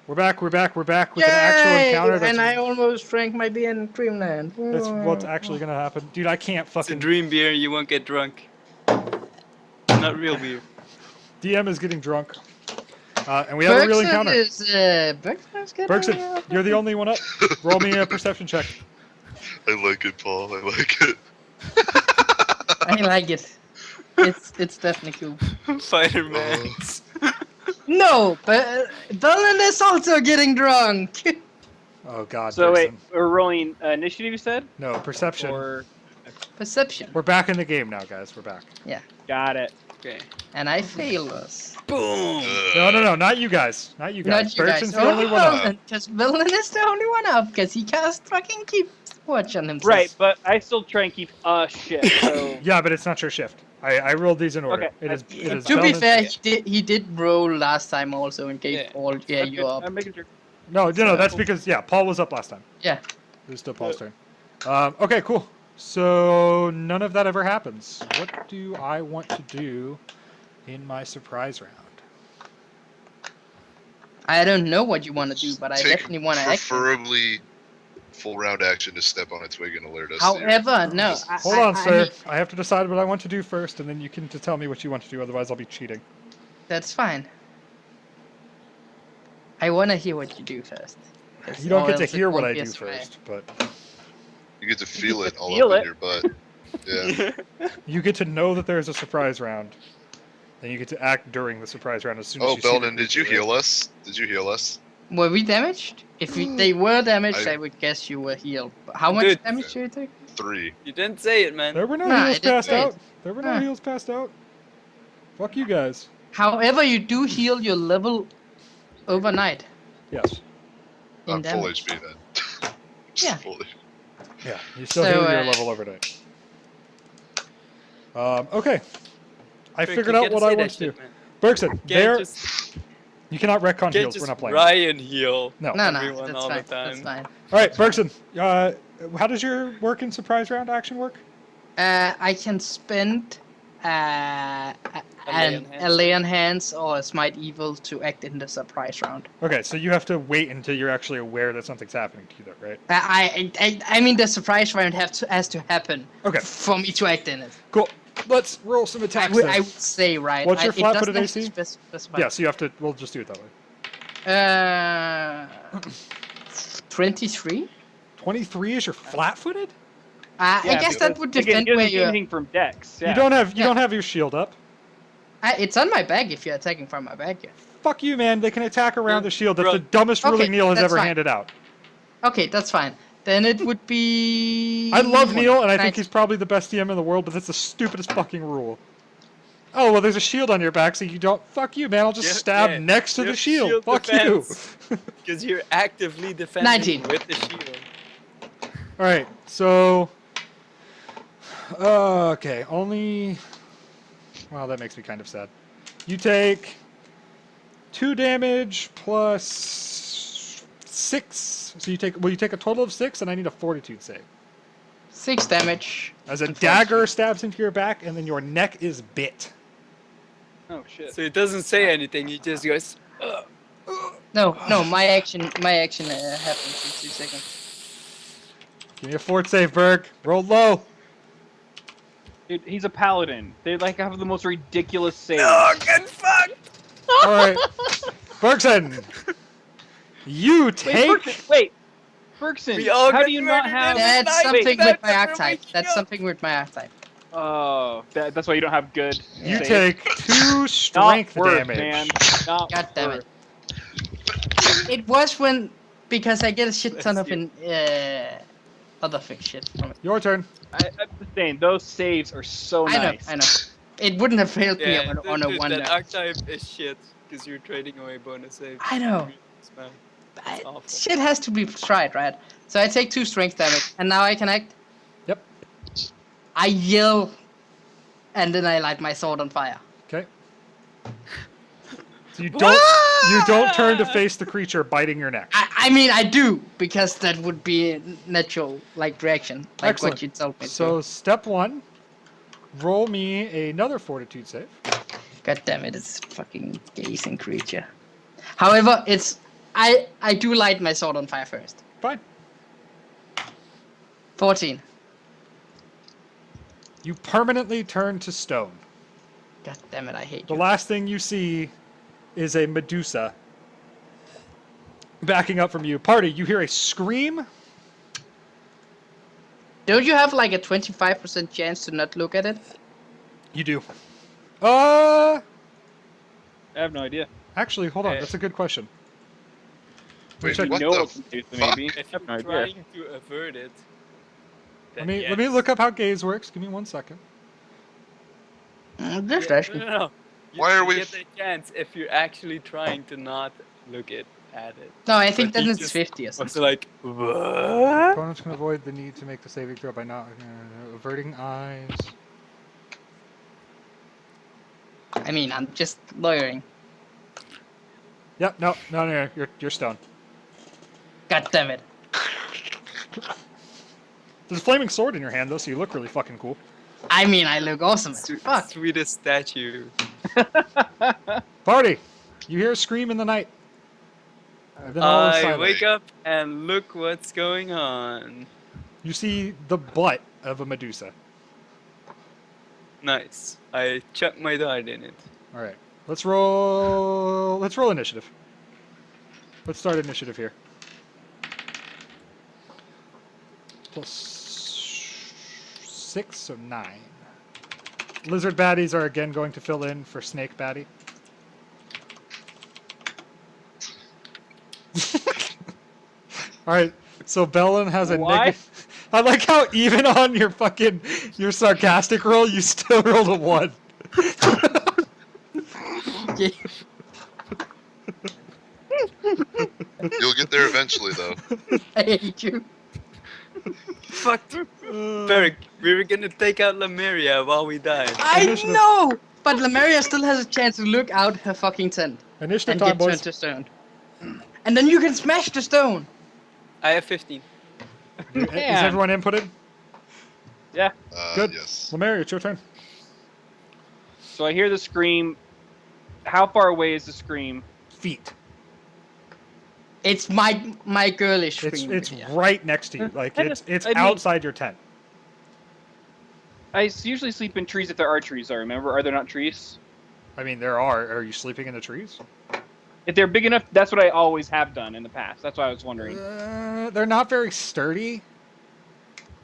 We're back with an actual encounter. And I almost drank my beer in Dreamland. That's what's actually gonna happen. Dude, I can't It's a fucking... dream beer, you won't get drunk. Not real beer. DM is getting drunk. And we have a real encounter. Bergson, you're the only one up. Roll me a perception check. I like it, Paul. I like it. I like it. It's definitely cool. Fighter-Man. No, but Dolan is also getting drunk. Oh god, So wait, Bergson. we're rolling initiative, you said? No, perception. Or Perception. We're back in the game now, guys. We're back. Yeah. got it. Okay. And I failed us. Boom! No, not you guys. Not you guys. Not you guys. Bergson's the only one up. Because Villain is the only one up, because he can't fucking keep watch on himself. Right, but I still try and keep shit. So Yeah, but it's not your shift. I rolled these in order. Okay. It is To be Bellin's- fair, he did roll last time also and gave all you up. I'm making sure. No, that's because, yeah, Paul was up last time. Yeah. It was still Paul's turn. Okay, cool. So none of that ever happens. What do I want to do in my surprise round? I don't know what you want to do, but I Take definitely want to act. preferably full round action to step on a twig and alert us. However, no. Hold on, sir. I have to decide what I want to do first, and then you can tell me what you want to do. Otherwise, I'll be cheating. That's fine. I want to hear what you do first. You don't get to else it hear what won't I be do a surprise. first, but You get to feel it all feel up it. in your butt. Yeah. you get to know that there's a surprise round. Then you get to act during the surprise round as soon as Oh, you see the Belden, did you creature. heal us? Did you heal us? Were we damaged? If they were damaged, I- I would guess you were healed. But how much Good. damage did you take? 3. You didn't say it, man. There were no Nah, heals I didn't passed say it. out. There were no Nah. heals passed out. Fuck you guys. However, you do heal your level overnight. Yes. In I'm full damage. HP then. Just Yeah. full HP. Yeah. You still So, heal your uh, level overnight. Okay. I Quick, figured you out can't what say I that want to do. shit, man. Bergson, Can't there. just, You cannot retcon can't heals. just We're not playing. Ryan heal. No. No, Everyone that's all the fine. That's time. fine. All right, Bergson. How does your work in surprise round action work? I can spend lay on a lay on hands or a smite evil to act in the surprise round. Okay, so you have to wait until you're actually aware that something's happening to you, though, right? I mean the surprise round has to happen. Okay. For me to act in it. Cool. Let's roll some I attacks. would, then. I would say right. What's your it doesn't flat-footed have to AC? specify. Yeah, so you have to. We'll just do it that way. 23. 23 is your flat-footed? I Yeah, guess that would depend Again, where you're. anything from Dex. Yeah. You don't have Yeah. your shield up. It's on my bag if you're attacking from my bag. Yeah. Fuck you, man. They can attack around the shield. That's Bro. the dumbest ruling Okay, Neil has that's ever fine. handed out. Okay, that's fine. Then it would be. I love Neil, and I think 19. he's probably the best DM in the world, but that's the stupidest fucking rule. Oh, well, there's a shield on your back, so you don't... Fuck you, man. I'll just Yeah, stab yeah. next to You the have shield. shield Fuck defense. you. Because you're actively defending 19. with the shield. All right, so... okay, only... Well, that makes me kind of sad. You take 2 damage plus 6. So you take a total of 6, and I need a fortitude save. 6 damage. As a Unfortunately. dagger stabs into your back, and then your neck is bit. Oh shit. So it doesn't say anything, he just goes, ugh. No, my action happens in 2 seconds. Give me a fort save, Berg. Roll low. Dude, he's a paladin. They like have the most ridiculous saves. Oh, get fucked! All right, Bergson. You take. Bergson, We all how got do you not murdered have? every That's night. something Wait, with my that's archetype. waking That's up. something with my archetype. Oh, that's why you don't have good. You saves. take 2 strength Not worth, damage. man. Not God damn worth. it. It was when because I get a shit ton of Bless other fake shit from it. Your turn. I'm just saying, those saves are so nice. I know. It wouldn't have failed me Yeah, on a dude, one that die. archetype is shit, because you're trading away bonus saves. I know. Man. I- awful. Shit has to be tried, right? So I take 2 strength damage, and now I can act. Yep. I yell, and then I light my sword on fire. Okay. So you don't turn to face the creature biting your neck. I mean, I do, because that would be a natural, reaction, like Excellent. what you told me So to. step 1, roll me another fortitude save. God damn it, it's a fucking gazing creature. However, it's I do light my sword on fire first. Fine. 14. You permanently turn to stone. God damn it, I hate The you. last thing you see is a Medusa backing up from you. Party, you hear a scream. Don't you have like a 25% chance to not look at it? You do. I have no idea. Actually, hold on. That's a good question. Wait, check- what know the it's Medusa, fuck? maybe. If I you're have no idea. trying to avert it, Let then me look up how gaze works. Give me 1 second. Just Yeah, asking. no. Why are you we get the chance if you're actually trying to not look at it. No, I think But then he it's just 50 or was something. like, what? Opponents can avoid the need to make the saving throw by not averting eyes. I mean, I'm just lawyering. Yep. No. You're stoned. God damn it. There's a flaming sword in your hand though, so you look really fucking cool. I mean, I look awesome as fuck. Sweetest statue. Party, you hear a scream in the night. And then all is I silent. wake up and look what's going on. You see the butt of a Medusa. Nice. I chuck my dart in it. All right. Let's roll initiative. Let's start initiative here. +6, so 9. Lizard baddies are again going to fill in for snake baddie. All right. So Bellin has a Why? negative. I like how even on your sarcastic roll, you still rolled a 1. Yeah. You'll get there eventually, though. I hate you. Fuck. Beric, we were gonna take out Lemuria while we died. I Initiative. know! But Lemuria still has a chance to look out her fucking tent Initiative and time, get turned boys. to stone. And then you can smash the stone! I have 15. Is Man. everyone inputted? Yeah. Good. Yes. Lemuria, it's your turn. So I hear the scream. How far away is the scream? Feet. It's my girlish scream. It's yeah. right next to you. Like it's I mean- outside your tent. I usually sleep in trees if there are trees. I remember. Are there not trees? I mean, there are. Are you sleeping in the trees? If they're big enough, that's what I always have done in the past. That's why I was wondering. They're not very sturdy.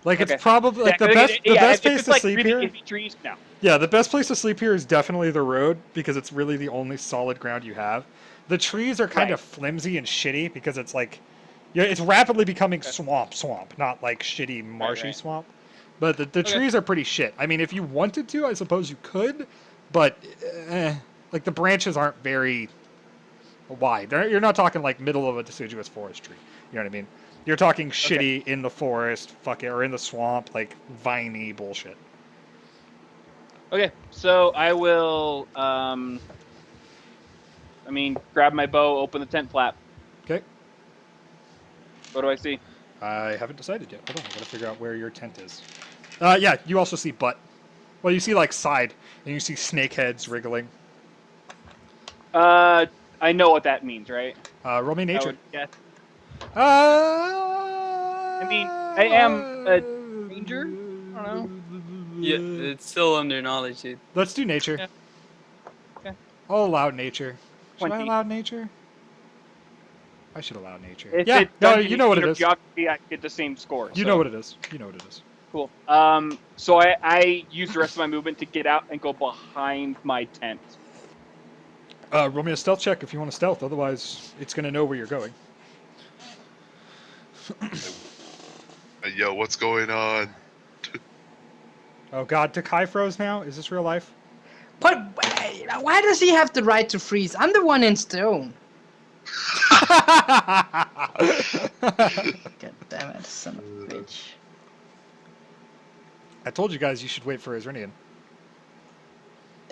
Like Okay. it's probably like Yeah, the best if place it's to like sleep really here. iffy trees, no. Yeah, the best place to sleep here is definitely the road because it's really the only solid ground you have. The trees are kind Right. of flimsy and shitty because it's like, yeah, it's rapidly becoming swamp, not like shitty marshy right. swamp. But the Okay. trees are pretty shit. I mean, if you wanted to, I suppose you could, but like the branches aren't very wide. You're not talking like middle of a deciduous forest tree. You know what I mean? You're talking shitty in the forest, or in the swamp, like viney bullshit. Okay, so I will. Grab my bow, open the tent flap. Okay. What do I see? I haven't decided yet. Hold on, I gotta figure out where your tent is. Yeah, you also see butt. Well, you see like side, and you see snake heads wriggling. I know what that means, right? Roll me I nature. would guess. I mean, I am a ranger? I don't Yeah, it's still under knowledge, dude. Let's do nature. Yeah. Okay. I'll allow nature. Should I 20. allow nature? I should allow nature. If Yeah, it's no, dungeon you know what it or is. Geography, I get the same score. You so- know what it is. You know what it is. Cool. So I use the rest of my movement to get out and go behind my tent. Roll me a stealth check if you want to stealth. Otherwise, it's gonna know where you're going. Hey, yo, what's going on? Oh God, Takai froze now. Is this real life? But why does he have the right to freeze? I'm the one in stone. God damn it, son of a bitch. I told you guys you should wait for Isrinian.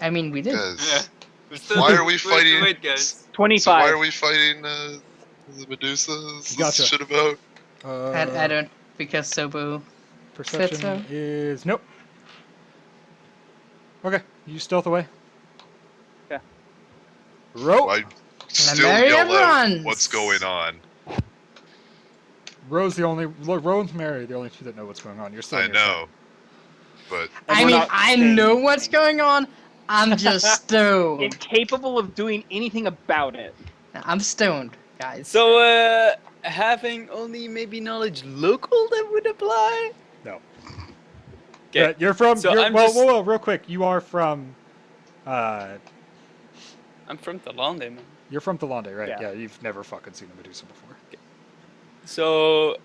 I mean, we did. Guys, We're still- why are we wait, fighting? Wait, guys. 25. So why are we fighting the Medusa? Is Gotcha. this shit about? I don't, because Sobu. Perception so. is nope. Okay, you stealth away. Yeah. Rope. Why? still Lemuria yell out runs. what's going on. Roe and Mary are the only two that know what's going on. You're still. I in your tent. know, but I we're mean, not I saying know what's anything. going on. I'm just stoned. Incapable of doing anything about it. I'm stoned, guys. So, having only maybe knowledge local that would apply? No. Okay. You're from. So you're, I'm well, just- well, real quick. You are from. I'm from Talande, man. You're from Thalande, right? Yeah. Yeah. You've never fucking seen a Medusa before. So,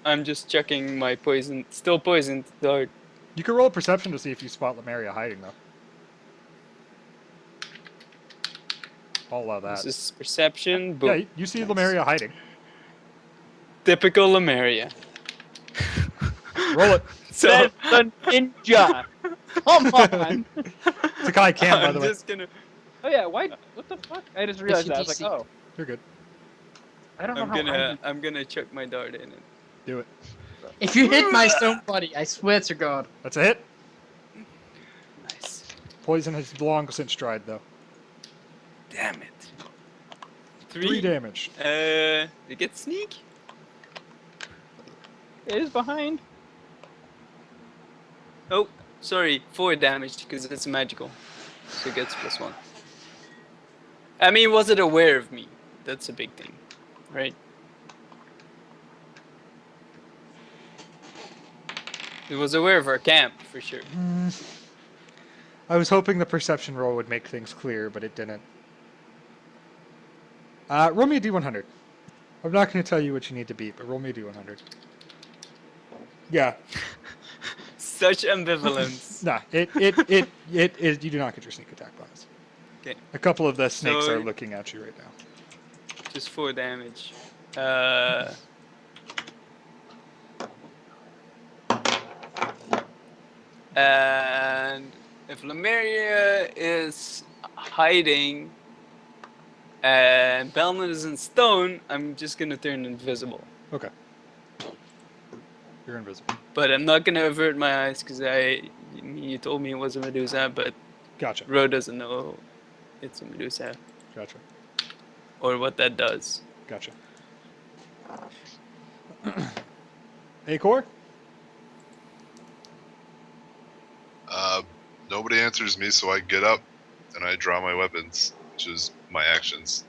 I'm just checking my still poisoned dart. You can roll a perception to see if you spot Lemuria hiding, though. I'll allow that. This is perception. Yeah, Boom. you see Nice. Lemuria hiding. Typical Lemuria. Roll it. So That's the ninja. Come on. Sakai can, by I'm the way. just gonna. Oh yeah, why? What the fuck? I just realized that. I was like, DC. oh, You're good. I don't know how. I'm gonna chuck my dart in it. Do it. If you hit my stone body, I swear to God. That's a hit. Nice. Poison has long since dried, though. Damn it. 3 damage. You get sneak? It is behind. Oh, sorry, 4 damage because it's magical. So it gets +1. I mean, was it aware of me? That's a big thing, right? It was aware of our camp, for sure. I was hoping the perception roll would make things clear, but it didn't. Roll me a d100. I'm not going to tell you what you need to beat, but roll me a d100. Yeah. Such ambivalence. Nah, it is. You do not get your sneak attack bonus. Okay, A couple of the snakes So- are looking at you right now. just 4 damage. And if Lemuria is hiding and Belman is in stone, I'm just gonna turn invisible. Okay. You're invisible. But I'm not gonna avert my eyes because you told me it was a Medusa, but Gotcha. Ro doesn't know it's a Medusa Gotcha. or what that does. Gotcha. Acor? Nobody answers me, so I get up and I draw my weapons, which is my actions.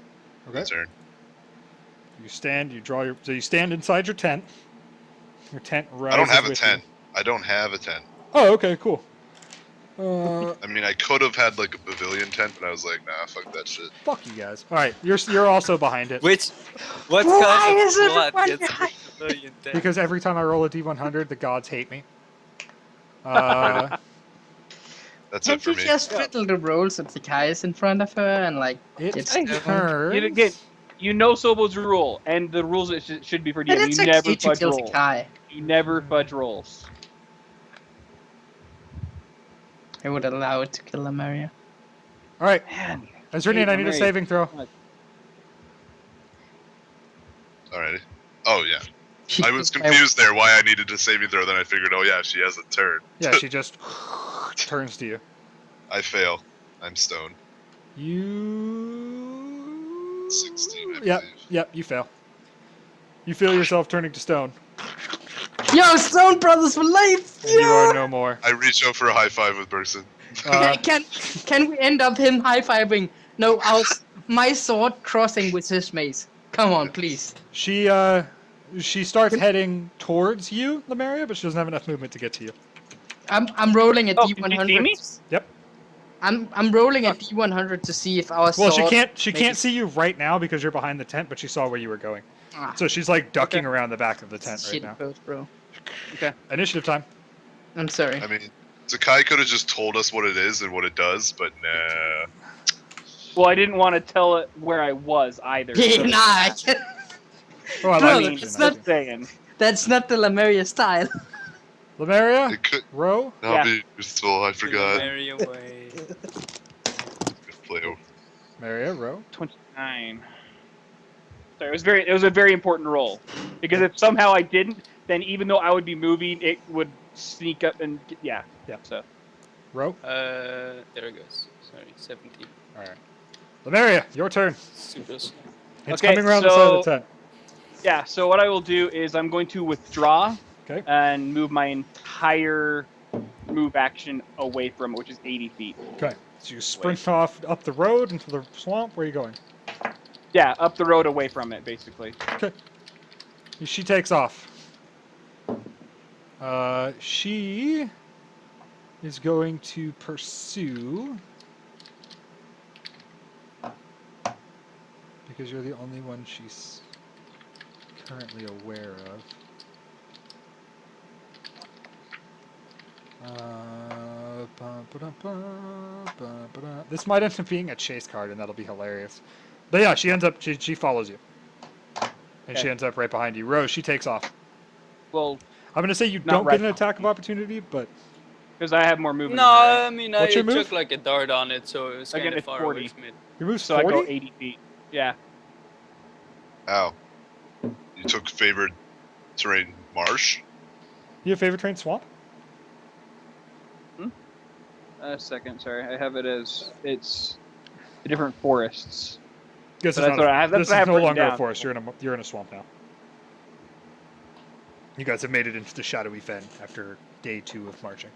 Okay. Turn. You stand, you draw your... So you stand inside your tent. Your tent rises I don't have a with tent. you. I don't have a tent. Oh, okay, cool. I mean, I could have had like a pavilion tent, but I was like, nah, fuck that shit. Fuck you guys. Alright, you're also behind it. What Why kind of is plot everyone gets behind- a million damage? Because every time I roll a d100, the gods hate me. That's Can't it for you me. just fiddle the rolls with the guys in front of her and like It get Hey, stoned? turns... Again, you know Sobo's rule, and the rules it should be for And DM. it's You never okay to fudge kill rolls. Sakai. You never fudge rolls. I would allow it to kill Lemuria. Alright, Man, Azrinian, I need a Mary. saving throw. Alrighty. Oh yeah. She I was took my- confused there why I needed a saving throw. Then I figured, oh yeah, she has a turn. Yeah, she just turns to you. I fail. I'm stoned. You... 16, I Yep, believe. yep, you fail. You feel yourself turning to stone. Yo, Stone Brothers for life! And you are Yeah! no more. I reach out for a high five with Bergson. Can we end up him high fiving? No, my sword crossing with his mace. Come on, please. She starts heading towards you, Lemuria, but she doesn't have enough movement to get to you. I'm rolling a Oh, did you see D100. me? Yep. I'm rolling a D100 to see if our Well, sword. she can't see you right now because you're behind the tent, but she saw where you were going. Ah, So she's like ducking Okay. around the back of the tent right shit, now. bro. Okay. Initiative time. I'm sorry. I mean, Sakai could have just told us what it is and what it does, but nah. Well, I didn't want to tell it where I was either. so- Nah, I can't. Oh, I Bro, like I you mean, doing it's that, just too. saying. That's not the Lemuria style. Lemuria, It could Ro, not Yeah. be useful. I forgot. Mary away. Play over. Maria, Ro. 29. Sorry, it was a very important roll because if somehow I didn't, then even though I would be moving, it would sneak up and yeah. Yeah. So Ro. There it goes. Sorry, 17. All right. Lemuria, your turn. Super slow. It's Okay, coming around the side of the so- tent. Yeah, so what I will do is I'm going to withdraw Okay. and move my entire move action away from it, which is 80 feet. Okay. So you sprint off up the road into the swamp. Where are you going? Yeah, up the road away from it, basically. Okay. She takes off. She is going to pursue. Because you're the only one she's currently aware of. This might end up being a chase card, and that'll be hilarious. But yeah, she ends up. She follows you, and she Okay. ends up right behind you. Rose, she takes off. Well, I'm gonna say you Not don't right get an behind attack of opportunity, but because I have more movement. No, than her. I mean, What's I your move? took like a dart on it, so it was Again, kind of it's far 40. away from it. your move's So 40. I go 80 feet. Yeah. Ow. You took favored terrain marsh? You have favorite train swamp? A second, sorry. I have it as it's the different forests. Guess So it's that's not what I have- that's this what I is have no written longer a down. forest. You're in a swamp now. You guys have made it into the shadowy fen after day 2 of marching.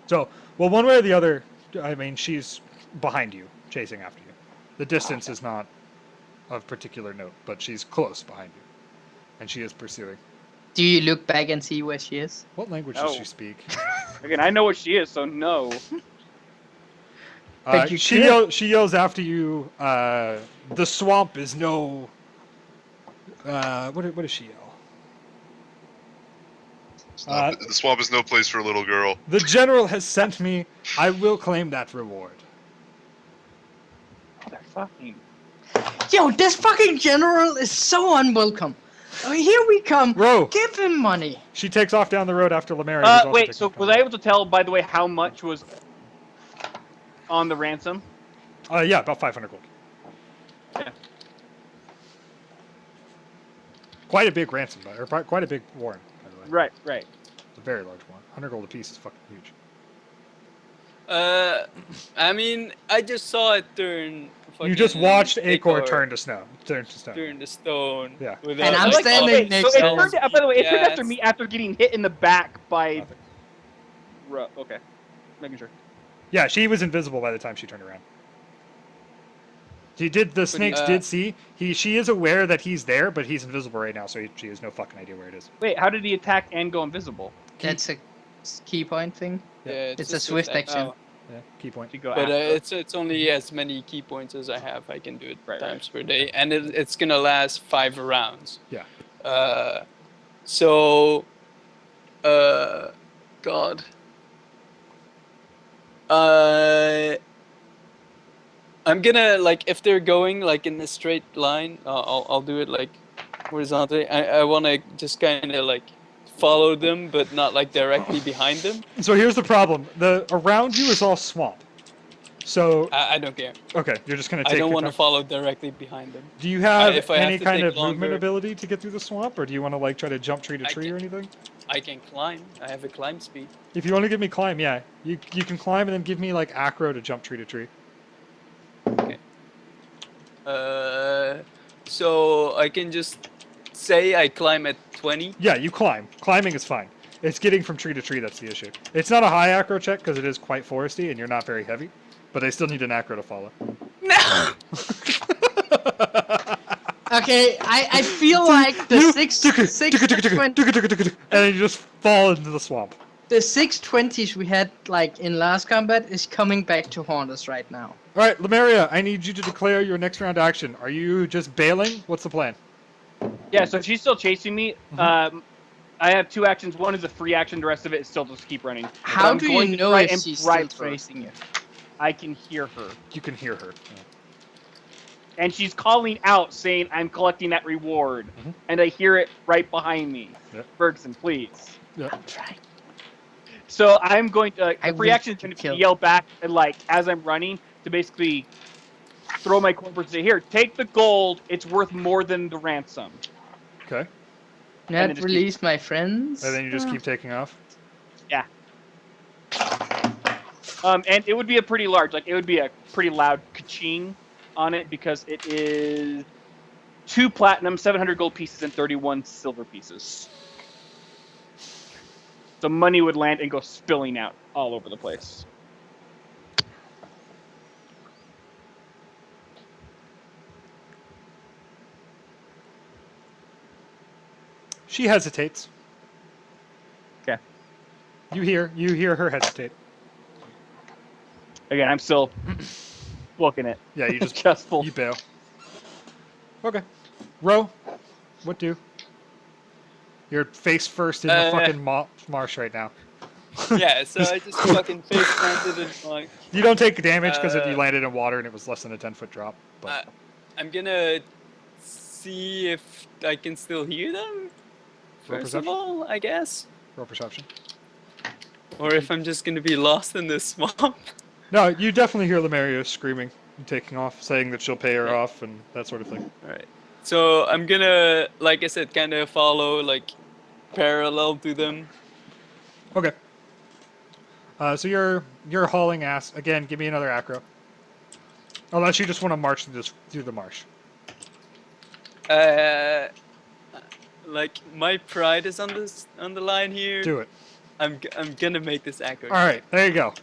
So, well, one way or the other, I mean, she's behind you, chasing after you. The distance is not of particular note, but she's close behind you, and she is pursuing. Do you look back and see where she is? What language No. does she speak? Again, I know what she is, so no. But you she could. she yells after you. The swamp is no. What does she yell? The swamp is no place for a little girl. The general has sent me. I will claim that reward. Motherfucking. Yo, this fucking general is so unwelcome. Oh, here we come. Ro, Give him money. she takes off down the road after Lemuria. who's also Wait, taking so off was down I the able to tell, by the way, how much was on the ransom? road. Yeah, about 500 gold. Yeah. Quite a big ransom, or quite a big warrant, by the way. Right, right. It's a very large one. 100 gold apiece is fucking huge. I mean, I just saw it turn. You just fucking watched Acor Acor turn to stone. turn to stone. Yeah. Without, And I'm like, standing all the next So it to spells turned, by the way, it turned being after cast. me after getting hit in the back by. Nothing. Okay, making sure. Yeah, she was invisible by the time she turned around. She did. The snakes did see. She is aware that he's there, but he's invisible right now, so she has no fucking idea where it is. Wait, how did he attack and go invisible? That's a key point thing. Yeah, It's a swift action. Oh, Yeah, key point. to go But after. it's only as many key points as I have. I can do it Right, times per day, and it's gonna last 5 rounds. Yeah. So, God. I'm gonna, like, if they're going like in a straight line, I'll do it like horizontally. I wanna just kind of like follow them, but not like directly behind them. So here's the problem: the around you is all swamp. So I don't care. okay, you're just gonna take. I don't your want to time. follow directly behind them. Do you have if I have any to kind take of movement longer- ability to get through the swamp, or do you want to like try to jump tree to I tree or can- anything? I can climb. I have a climb speed. If you want to give me climb, yeah, you can climb and then give me like acro to jump tree to tree. So I can just say I climb at 20. Yeah, you climb. Climbing is fine. It's getting from tree to tree that's the issue. It's not a high acro check because it is quite foresty and you're not very heavy, but I still need an acro to follow. No. Okay, I feel like the 620 and then you just fall into the swamp. the 620s we had like in last combat is coming back to haunt us right now. All right, Lemuria, I need you to declare your next round action. Are you just bailing? What's the plan? Yeah, so she's still chasing me. I have 2 actions. One is a free action. The rest of it is still just keep running. How I'm do going you to know try if and she's still bribe her. tracing you? I can hear her. You can hear her. And she's calling out saying, I'm collecting that reward. Mhm. And I hear it right behind me. Yep. Bergson, please. I'm trying. So I'm going to, I the free wish action is to going to kill. yell back, and like, as I'm running, to basically throw my corpus and say, here, take the gold. It's worth more than the ransom. Okay. then Not just release my friends. And then you just keep taking off. Yeah. And it would be a pretty large, like it would be a pretty loud ka-ching on it because it is 2 platinum, 700 gold pieces, and 31 silver pieces. So money would land and go spilling out all over the place. She hesitates. Okay. You hear her hesitate. Again, I'm still booking it. Yeah, you just Just full. you bail. Okay. Ro, what do? You're face first in the fucking marsh right now. Yeah, so I just fucking face planted and like. You don't take damage because if you Uh, landed in water and it was less than a 10-foot drop. But I'm gonna see if I can still hear them. Roll First of perception. all, I guess. roll perception. Or if I'm just gonna be lost in this swamp. No, you definitely hear Lemuria screaming and taking off, saying that she'll pay her Yeah. off and that sort of thing. Alright. So I'm gonna, like I said, kind of follow, like, parallel to them. Okay. So you're hauling ass again. Give me another acro. Unless you just want to march through the marsh. Like, my pride is on the line here. Do it. I'm gonna make this accurate. All right, there you go.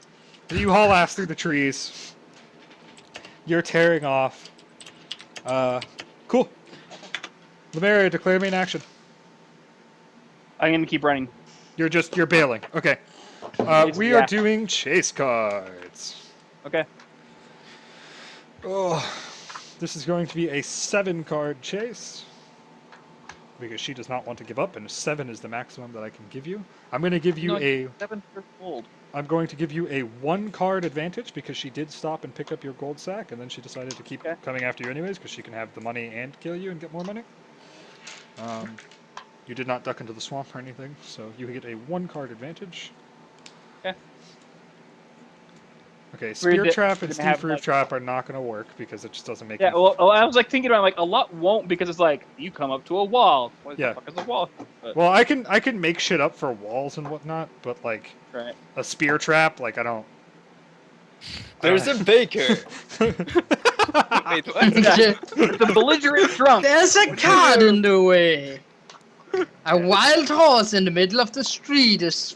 You haul ass through the trees. You're tearing off. Cool. Lemuria, declare me an action. I'm gonna keep running. You're bailing. Okay. We Yeah. are doing chase cards. Okay. Oh, this is going to be a 7-card chase because she does not want to give up, and 7 is the maximum that I can give you. I'm going to give you No, 7 for gold. I'm going to give you a 1-card advantage because she did stop and pick up your gold sack, and then she decided to keep Okay. coming after you anyways because she can have the money and kill you and get more money. You did not duck into the swamp or anything, so you get a 1-card advantage. Okay. Okay, Spear We're Trap and gonna have, Steve Roof like- Trap are not going to work because it just doesn't make Yeah, any well, I was like thinking about like a lot won't because it's like you come up to a wall. What Yeah. the fuck is a wall? But, Well, I can make shit up for walls and whatnot, but like right. a spear trap, like I don't. There's a baker. Wait, what? The belligerent drunk. There's a cart in the way. A wild horse in the middle of the street is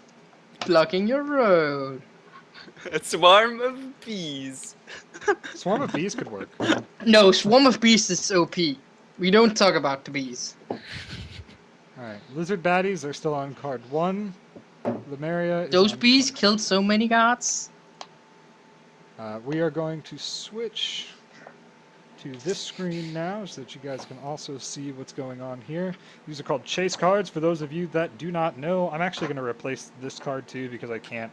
blocking your road. A swarm of bees. Swarm of bees could work. No, swarm of bees is OP. We don't talk about the bees. All right, lizard baddies are still on card 1. Lemuria. Is Those on bees card- killed so many guards. We are going to switch to this screen now so that you guys can also see what's going on here. These are called chase cards. For those of you that do not know, I'm actually going to replace this card too because I can't.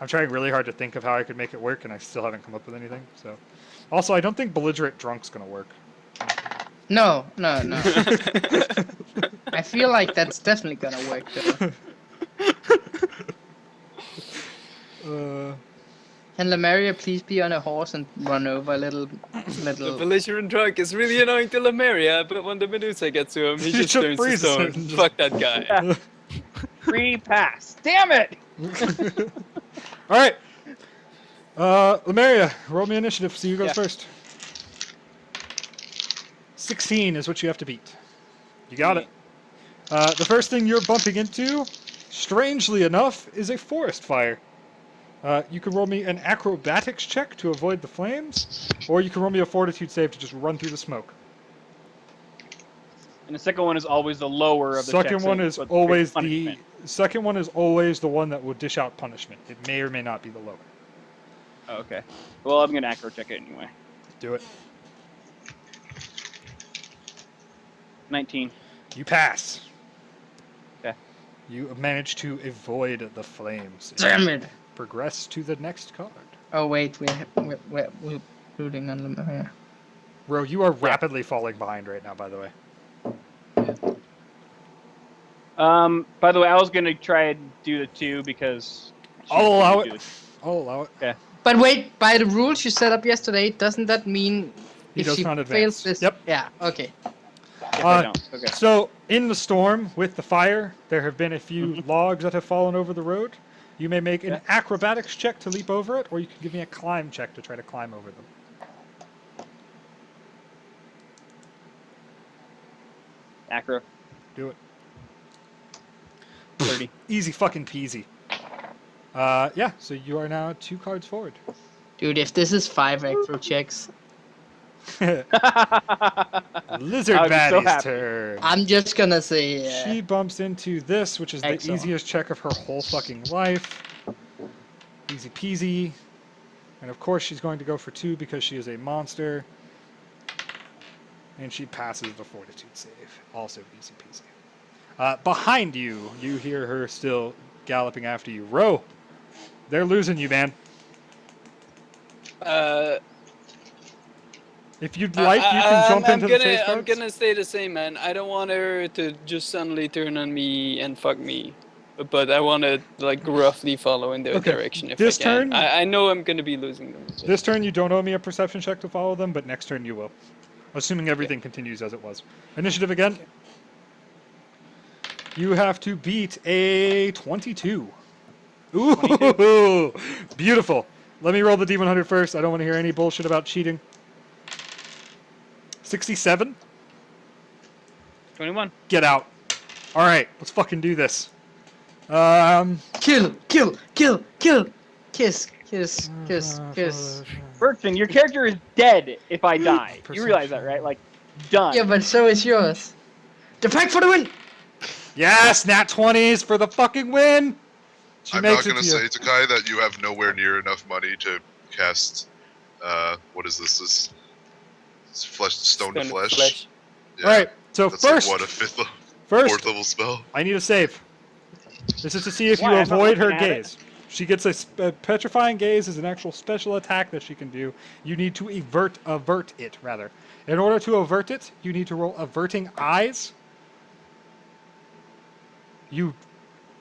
I'm trying really hard to think of how I could make it work, and I still haven't come up with anything. So, also, I don't think belligerent drunk's going to work. No. I feel like that's definitely gonna work though. Can Lemuria please be on a horse and run over a little? The belligerent drunk is really annoying to Lemuria, but when the Medusa gets to him, he He just just turns to freezes stone. it and just- Fuck that guy. Yeah. Free pass. Damn it! All right. Lemuria, roll me initiative. See who goes Yeah. first. 16 is what you have to beat. You got it. The first thing you're bumping into, strangely enough, is a forest fire. You can roll me an acrobatics check to avoid the flames, or you can roll me a fortitude save to just run through the smoke. And the second one is always the lower of the Second checks, one so is it's always punishment. the second one is always the one that will dish out punishment. It may or may not be the lower. Oh, okay. Well, I'm gonna acro check it anyway. Do it. 19. You pass. Okay. You manage to avoid the flames. Damn it! Progress to the next card. Oh wait, we're rooting on Lemuria. Ro, you are rapidly falling behind right now, by the way. By the way, I was gonna try and do the 2 because I'll allow do it. I'll allow it. But wait, by the rules you set up yesterday, doesn't that mean He if does she not fails advance. this? Yep. Yeah. Okay. If I don't. Okay. So, in the storm with the fire, there have been a few logs that have fallen over the road. You may make an Yeah. acrobatics check to leap over it, or you can give me a climb check to try to climb over them. Acro. Do it. 30. Easy fucking peasy. Yeah, so you are now 2 cards forward. Dude, if this is 5 acro checks, Lizard I would be so Baddie's happy. turn. I'm just gonna say. She bumps into this, which is the Excellent. easiest check of her whole fucking life. Easy peasy. And of course she's going to go for 2 because she is a monster. And she passes the fortitude save. Also easy peasy. Behind you, you hear her still galloping after you. Ro, they're losing you, man. If you'd like, you can jump into the chase I'm cards. gonna stay the same, man. I don't want her to just suddenly turn on me and fuck me. But I want to, like, roughly follow in their Okay, direction if this I can. turn- I know I'm gonna be losing them. This turn you don't owe me a perception check to follow them, but next turn you will. Assuming everything continues as it was. Initiative again. You have to beat a 22. Ooh, 22. Beautiful. Let me roll the D100 first. I don't want to hear any bullshit about cheating. 67. 21. Get out. All right, let's fucking do this. Kill, kill, kill, kill. Kiss, kiss, kiss, kiss. Bertrand, your character is dead if I die. You realize that, right? Like, done. Yeah, but so is yours. The pack for the win! Yes, nat 20s for the fucking win. She I'm makes not it gonna to say you. to Kai that you have nowhere near enough money to cast. What is this? This flesh, stone to flesh. Yeah, All right, so that's first, like what, a fourth first, level spell. I need a save. This is to see if Why? you I'm not avoid her looking at it. gaze. She gets a petrifying gaze is an actual special attack that she can do. You need to avert it rather. In order to avert it, you need to roll averting eyes. You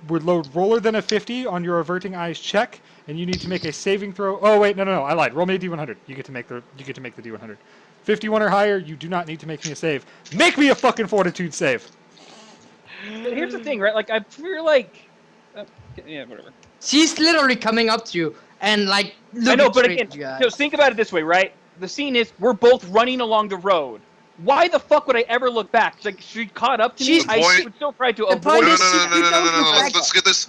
would load roller than a 50 on your averting eyes check, and you need to make a saving throw. Oh wait, no, I lied. Roll me a D100. You get to make the D100. 51 or higher, you do not need to make me a save. Make me a fucking fortitude save. But here's the thing, right? Like, I feel like. Yeah, whatever. She's literally coming up to you and like I looking know, but straight again, at you so guys. think about it this way, right? The scene is we're both running along the road. Why the fuck would I ever look back? It's like she caught up to me. She's- The I point- would still try to the avoid. point No, no, is no, she- no, you no, no, don't no, no, look no. back.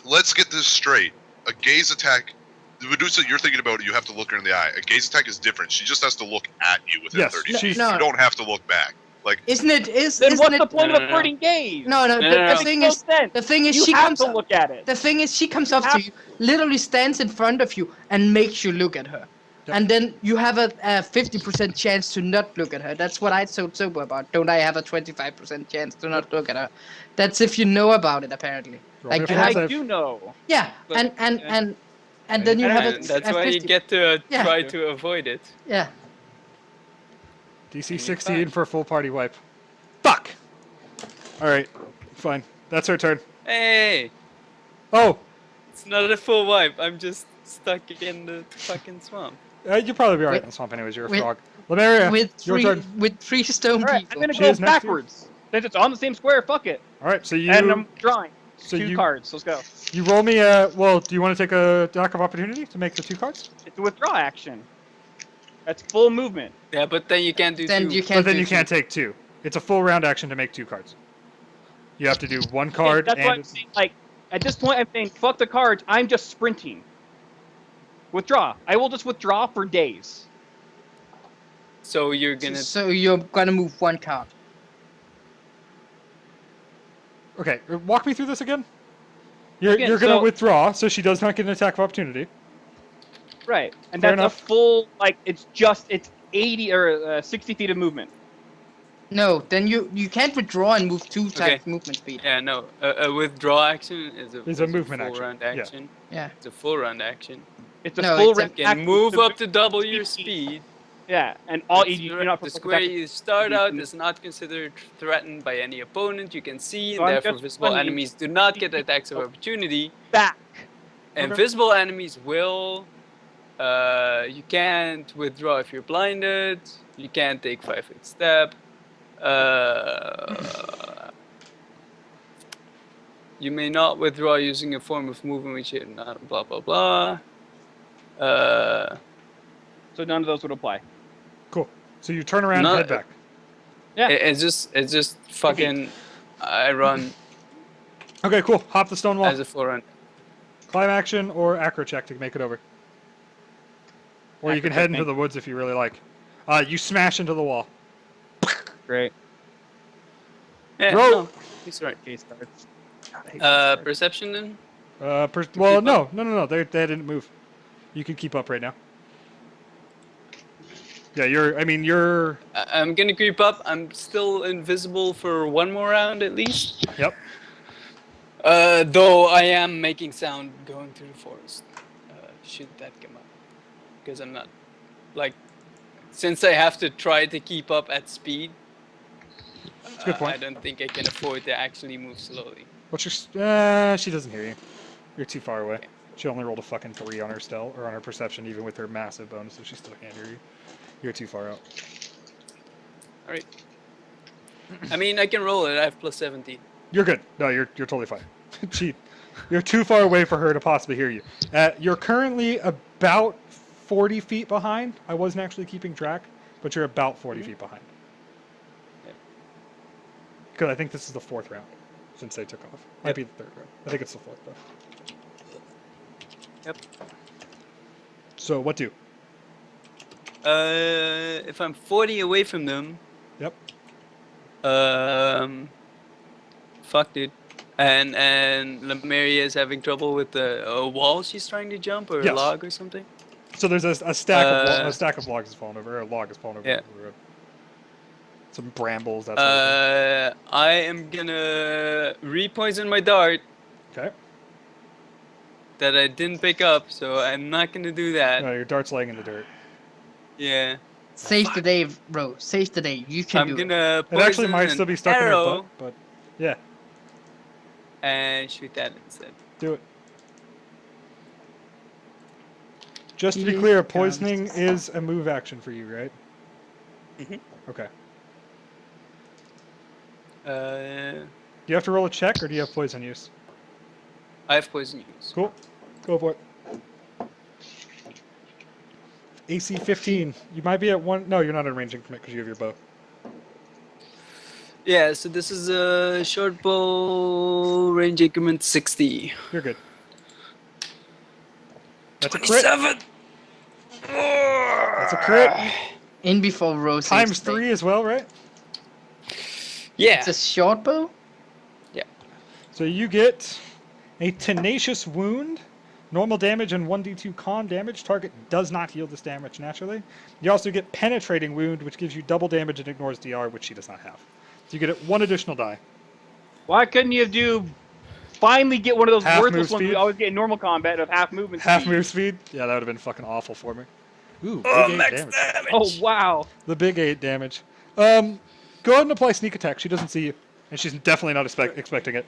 Let's get this straight. A gaze attack. The Medusa you're thinking about, you have to look her in the eye. A gaze attack is different. She just has to look at you within Yes, 30 No, feet. no. You don't have to look back. Like, Isn't it? Then Isn't what's it? the point of No, no, no. averting gaze? No, No, the no. thing Makes is, no sense. the thing is, You she have comes to up. look at it. The thing is, she comes up to have- you, literally stands in front of you, and makes you look at her. Yep. And then you have a 50% chance to not look at her. That's what I told sober about. Don't I have a 25% chance to not look at her? That's if you know about it, apparently. Roll me a Like you flat have I a, save. do know. yeah, But- and then you And have And a, that's a why you 50. get to Yeah. try to avoid it. Yeah. DC you're 16 fine. for a full party wipe. Fuck! Alright, fine. That's her turn. Hey, Oh, it's not a full wipe. I'm just stuck in the fucking swamp. you'll probably be alright With- in the swamp anyways, you're a with- frog. Lemuria, with your three turn. with 3 stone All right, I'm people. gonna She go is next to you. backwards. Since it's on the same square, fuck it. Alright, so And I'm drawing so 2 you- cards. Let's go. you roll me a... Well, do you want to take a attack of opportunity to make the 2 cards? It's a withdraw action. That's full movement. Yeah, but then you can't do Then two. you can't. But then do you can't two. take 2. It's a full round action to make 2 cards. You have to do 1 Okay, card that's why I'm and... saying, like, at this point, I'm saying, fuck the cards. I'm just sprinting. Withdraw. I will just withdraw for days. So you're gonna. So you're gonna move 1 card. Okay, walk me through this again. You're Again, going to so- withdraw, so she does not get an attack of opportunity. Right. And Fair that's enough. a full, like, it's 80 or 60 feet of movement. No, then you can't withdraw and move 2 Okay. times movement speed. Yeah, no. A withdraw action is a movement full action, round yeah. action. Yeah. It's a full round action. It's a No, full it's a- round You can action move to up to double your 60 speed. Yeah, and all It's you not- do not the for square protection. you start You out can- is not considered threatened by any opponent you can see, So and I'm therefore just visible running enemies do not get 60 attacks of feet opportunity. back. And Okay. visible enemies will. You can't withdraw if you're blinded. You can't take 5-foot step. You may not withdraw using a form of movement which is not blah blah blah. So none of those would apply. Cool. So you turn around and No, head back. Yeah. It's just fucking. I run Okay, cool. Hop the stone wall. as a forerunner. Climb action or acro check to make it over. Or you can Acro head check into me. the woods if you really like. You smash into the wall. Great. Yeah, Roll. no, he's right. Case cards. God, I hate case cards. Perception then. Well, keep no. They didn't move. You can keep up right now. Yeah, you're. I'm gonna creep up. I'm still invisible for one more round at least. Yep. Though I am making sound going through the forest. Should that come up? Because I'm not, like, since I have to try to keep up at speed. That's a good point. I don't think I can afford to actually move slowly. What's your? She doesn't hear you. You're too far away. She only rolled a fucking 3 on her stealth or on her perception, even with her massive bonus, so she still can't hear you. You're too far out. All right. I mean, I can roll it. I have plus 17. You're good. No, you're totally fine. You're too far away for her to possibly hear you. You're currently about 40 feet behind. I wasn't actually keeping track, but you're about 40 feet behind. Yep. Because I think this is the 4th round since they took off. Might be the 3rd round. I think it's the 4th though. Yep. So what do? If I'm 40 away from them. Yep. Fuck, dude. And Lemuria is having trouble with a wall she's trying to jump, or Yes. a log or something. So there's a stack of logs has fallen over, or a log has fallen over Yeah. the road. Some brambles. That sort of I am gonna re-poison my dart thing. Okay. that I didn't pick up, so I'm not gonna do that. No, your dart's laying in the dirt. Yeah. Save the day, bro. Save the day. You can I'm do it. gonna It actually poison might an still be stuck in her arrow butt, but yeah, and shoot that instead. do it. Just to be Here clear, comes. poisoning is a move action for you, right? Mhm. Okay. Uh, Do you have to roll a check, or do you have poison use? I have poison use. Cool. Go for it. AC 15. You might be at 1. No, you're not in range increment because you have your bow. Yeah, so this is a short bow range increment 60. You're good. That's a crit. 27! That's a crit. In before Rose. saves Times the day. 3 as well, right? Yeah. It's a short bow. So you get a tenacious wound, normal damage, and 1d2 con damage. Target does not heal this damage naturally. You also get penetrating wound, which gives you double damage and ignores DR, which she does not have. So you get 1 additional die. Why couldn't you finally get one of those Half worthless move ones speed? we always get in normal combat of half movement Half speed? move speed? Yeah, that would have been fucking awful for me. Ooh, Oh, big 8 max damage. damage! Oh wow! The big 8 damage. Go ahead and apply sneak attack. She doesn't see you. And she's definitely not expecting it.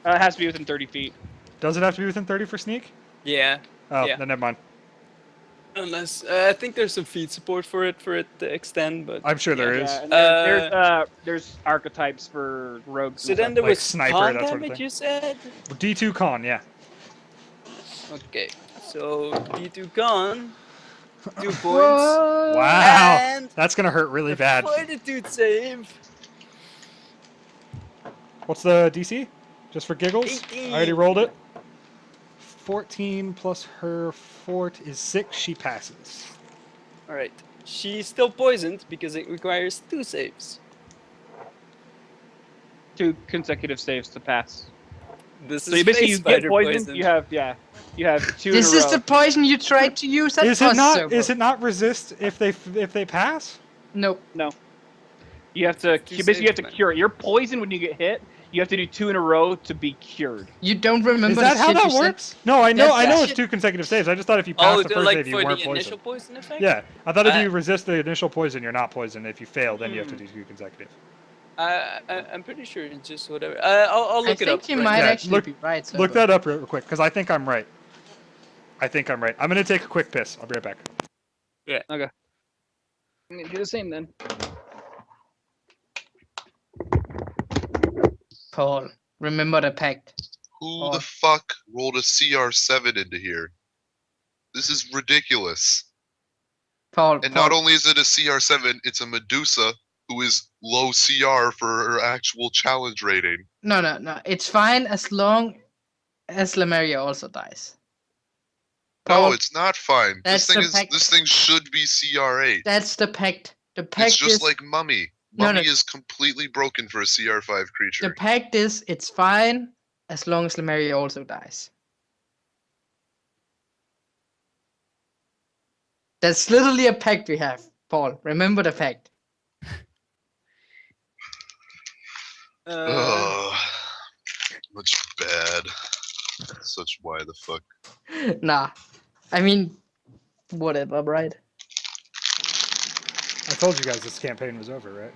It has to be within 30 feet. Does it have to be within 30 for sneak? Yeah. Oh, Yeah. then never mind. Unless I think there's some feat support for it to extend, but I'm sure there is. Yeah, and there's archetypes for rogues. so and then stuff. there Like was sniper, con that sort of damage. thing. You said. D2 con, yeah. Okay, so D2 con, 2 points. Whoa. Wow. And That's going to hurt really a bad. fortitude save. What's the DC? Just for giggles? 18. I already rolled it. 14 plus her fort is 6. She passes. All right, she's still poisoned because it requires 2 saves. 2 consecutive saves to pass. This So is you basically face you get spider poisoned. poison. You have 2 This in a is row. the poison you tried to use at Is it not? Kosovo. Is it not resist if they pass? Nope. No. You have to Two you basically have to saves, man. cure it. You're poisoned when you get hit. You have to do 2 in a row to be cured. You don't remember Is that the how shit that you said? works? No, I know. That's I know that it's shit. 2 consecutive saves. I just thought if you passed Oh, the they're first like save, you for weren't the initial poisoned. poison effect. Yeah, I thought if I- you resist the initial poison, you're not poisoned. If you fail, then you have to do 2 consecutive. I'm pretty sure it's just whatever. I'll I look it up. think you right might now. Yeah, actually look- be right. Look Sobo. that up real quick, because I think I'm right. I'm going to take a quick piss. I'll be right back. I'm gonna do the same then. Paul, remember the pact. Who the fuck rolled a CR7 into here? This is ridiculous. Paul. And not only is it a CR7, it's a Medusa who is low CR for her actual challenge rating. No. It's fine as long as Lemuria also dies. No, Paul, it's not fine. That's the pact. This thing should be CR8. That's the pact. The pact It's just is like Mummy. No, Mummy no. is completely broken for a CR5 the creature. pact is it's fine as long as Lemuria also dies. That's literally a pact we have, Paul. Remember the pact. Ugh. Much bad. Such why the fuck. Nah. I mean, whatever, right? I told you guys this campaign was over, right?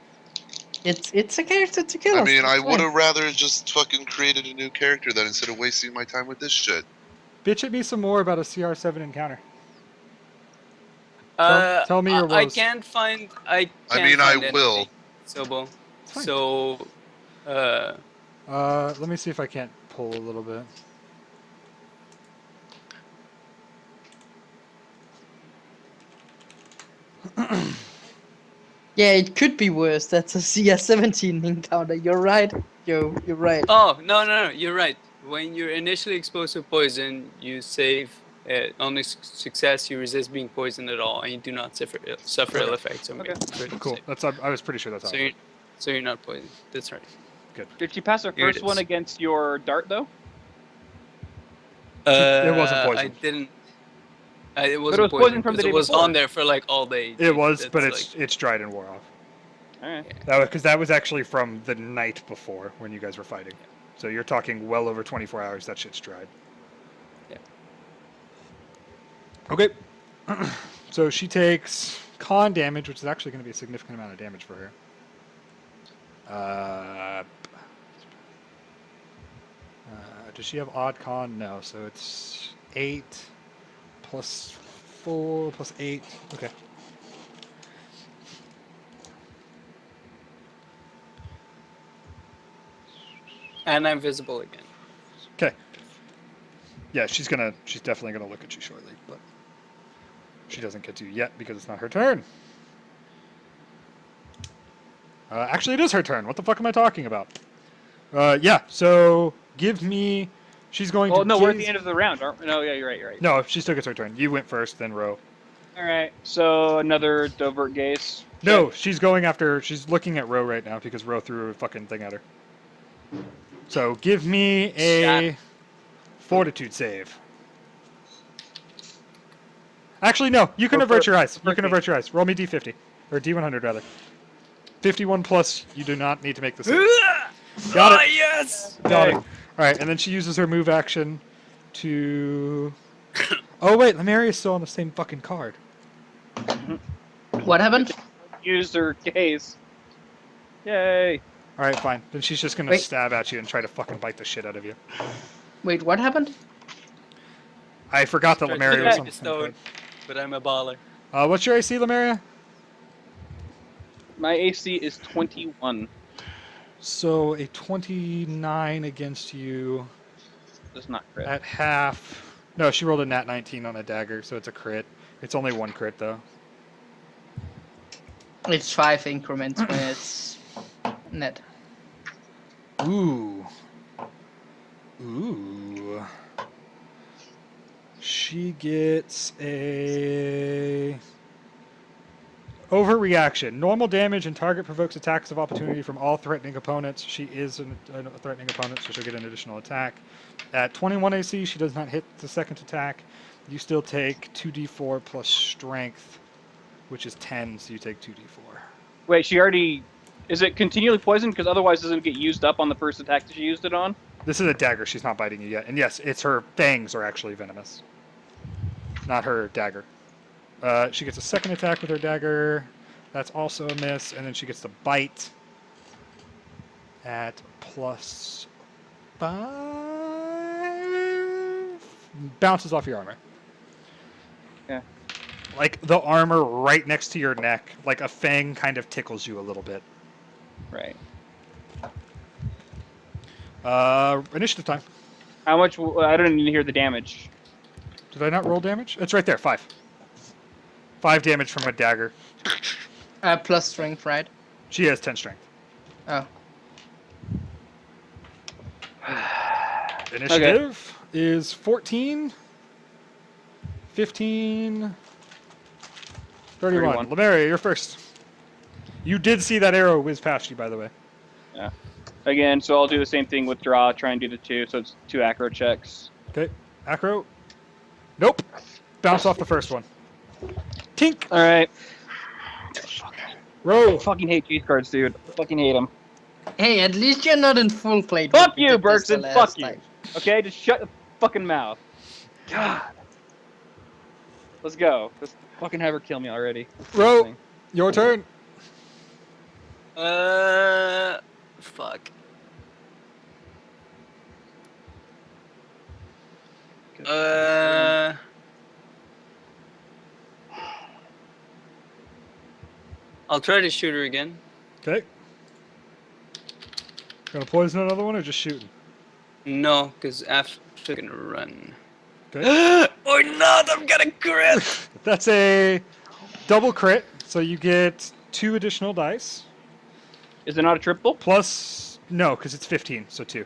It's a character to kill I us. mean, I it's would fine. have rather just fucking created a new character then instead of wasting my time with this shit. Bitch at me some more about a CR7 encounter. Tell me your I woes. can't find. I mean, I will. Sobo. It's fine. So, Let me see if I can't pull a little bit. Yeah, it could be worse. That's a CS17 encounter. You're right, Joe. You're right. oh no, you're right. When you're initially exposed to poison, you save. On success, you resist being poisoned at all, and you do not suffer ill effects. Okay. Cool. That's I was pretty sure that's how. So you're not poisoned. That's right. Did she pass her Here it first one is. against your dart though? It wasn't I poison. didn't. It But it wasn't was poison from the 'cause day it was before. on there for like all day. It dude. was, That's but like- it's dried and wore off. All right. Because that was actually from the night before when you guys were fighting. So you're talking well over 24 hours. That shit's dried. Yeah. Okay. So she takes con damage, which is actually going to be a significant amount of damage for her. Does she have odd con? No. So it's 8 plus 4 plus 8. Okay. And I'm visible again. Okay. Yeah, she's definitely gonna look at you shortly, but she doesn't get to yet because it's not her turn. Actually, it is her turn. What the fuck am I talking about? Yeah. So give me. She's going Well, to. no, we're at the gaze- end of the round, aren't we? No, yeah, you're right. You're right. No, she still gets her turn. You went first, then Ro. All right. So another Dovert gaze. No, she's going after. She's looking at Ro right now because Ro threw a fucking thing at her. So give me a fortitude save. Actually, no. You can avert your eyes. You can avert your eyes. Roll me d50 or d100 rather. 51 plus. You do not need to make the save. Got it. Yes. Got it. All right, and then she uses her move action to. Oh wait, Lemuria's still on the same fucking card. What happened? Used her gaze. Yay. All right, fine. Then she's just gonna Wait. stab at you and try to fucking bite the shit out of you. Wait, what happened? I forgot that Tried to Lemuria was get on me the same stone, card. but I'm a baller. What's your AC, Lemuria? My AC is 21. So a 29 against you Does not crit. at half. No, she rolled a nat 19 on a dagger, so it's a crit. It's only one crit though. It's 5 increments when it's net. Ooh. Ooh. She gets a overreaction. Normal damage and target provokes attacks of opportunity from all threatening opponents. She is a threatening opponent, so she'll get an additional attack. At 21 AC, she does not hit the second attack. You still take 2d4 plus strength, which is 10, so you take 2d4. Wait, she already. Is it continually poisoned? Because otherwise, doesn't it get used up on the first attack that she used it on? This is a dagger. She's not biting you yet. And yes, it's her fangs are actually venomous, not her dagger. She gets a second attack with her dagger. That's also a miss. And then she gets to bite at plus 5. Bounces off your armor. Yeah. Like the armor right next to your neck, like a fang kind of tickles you a little bit. Right. Initiative time. How much? I don't even hear the damage. Did I not roll damage? It's right there. 5. 5 damage from a dagger. Plus strength, right? She has 10 strength. Oh. Initiative is 14, 15, 31. 31. Lemeria, you're first. You did see that arrow whiz past you, by the way. Yeah. Again, so I'll do the same thing with draw. Try and do the 2, so it's 2 acro checks. Okay. Acro. Nope. Bounce off the first one. Tink. All right. Roll. I fucking hate cheese cards, dude. I fucking hate them. Hey, at least you're not in full plate. Fuck We you, did this the Bergson. last Fuck you. time. Okay, just shut the fucking mouth. God. Let's go. Just fucking have her kill me already. Roll. Your turn. Fuck. I'll try to shoot her again. Okay. Gonna poison another one or just shooting? No, because after gonna run. Okay. Or not, I'm gonna crit! That's a double crit, so you get 2 additional dice. Is it not a triple? Plus, no, because it's 15, so 2.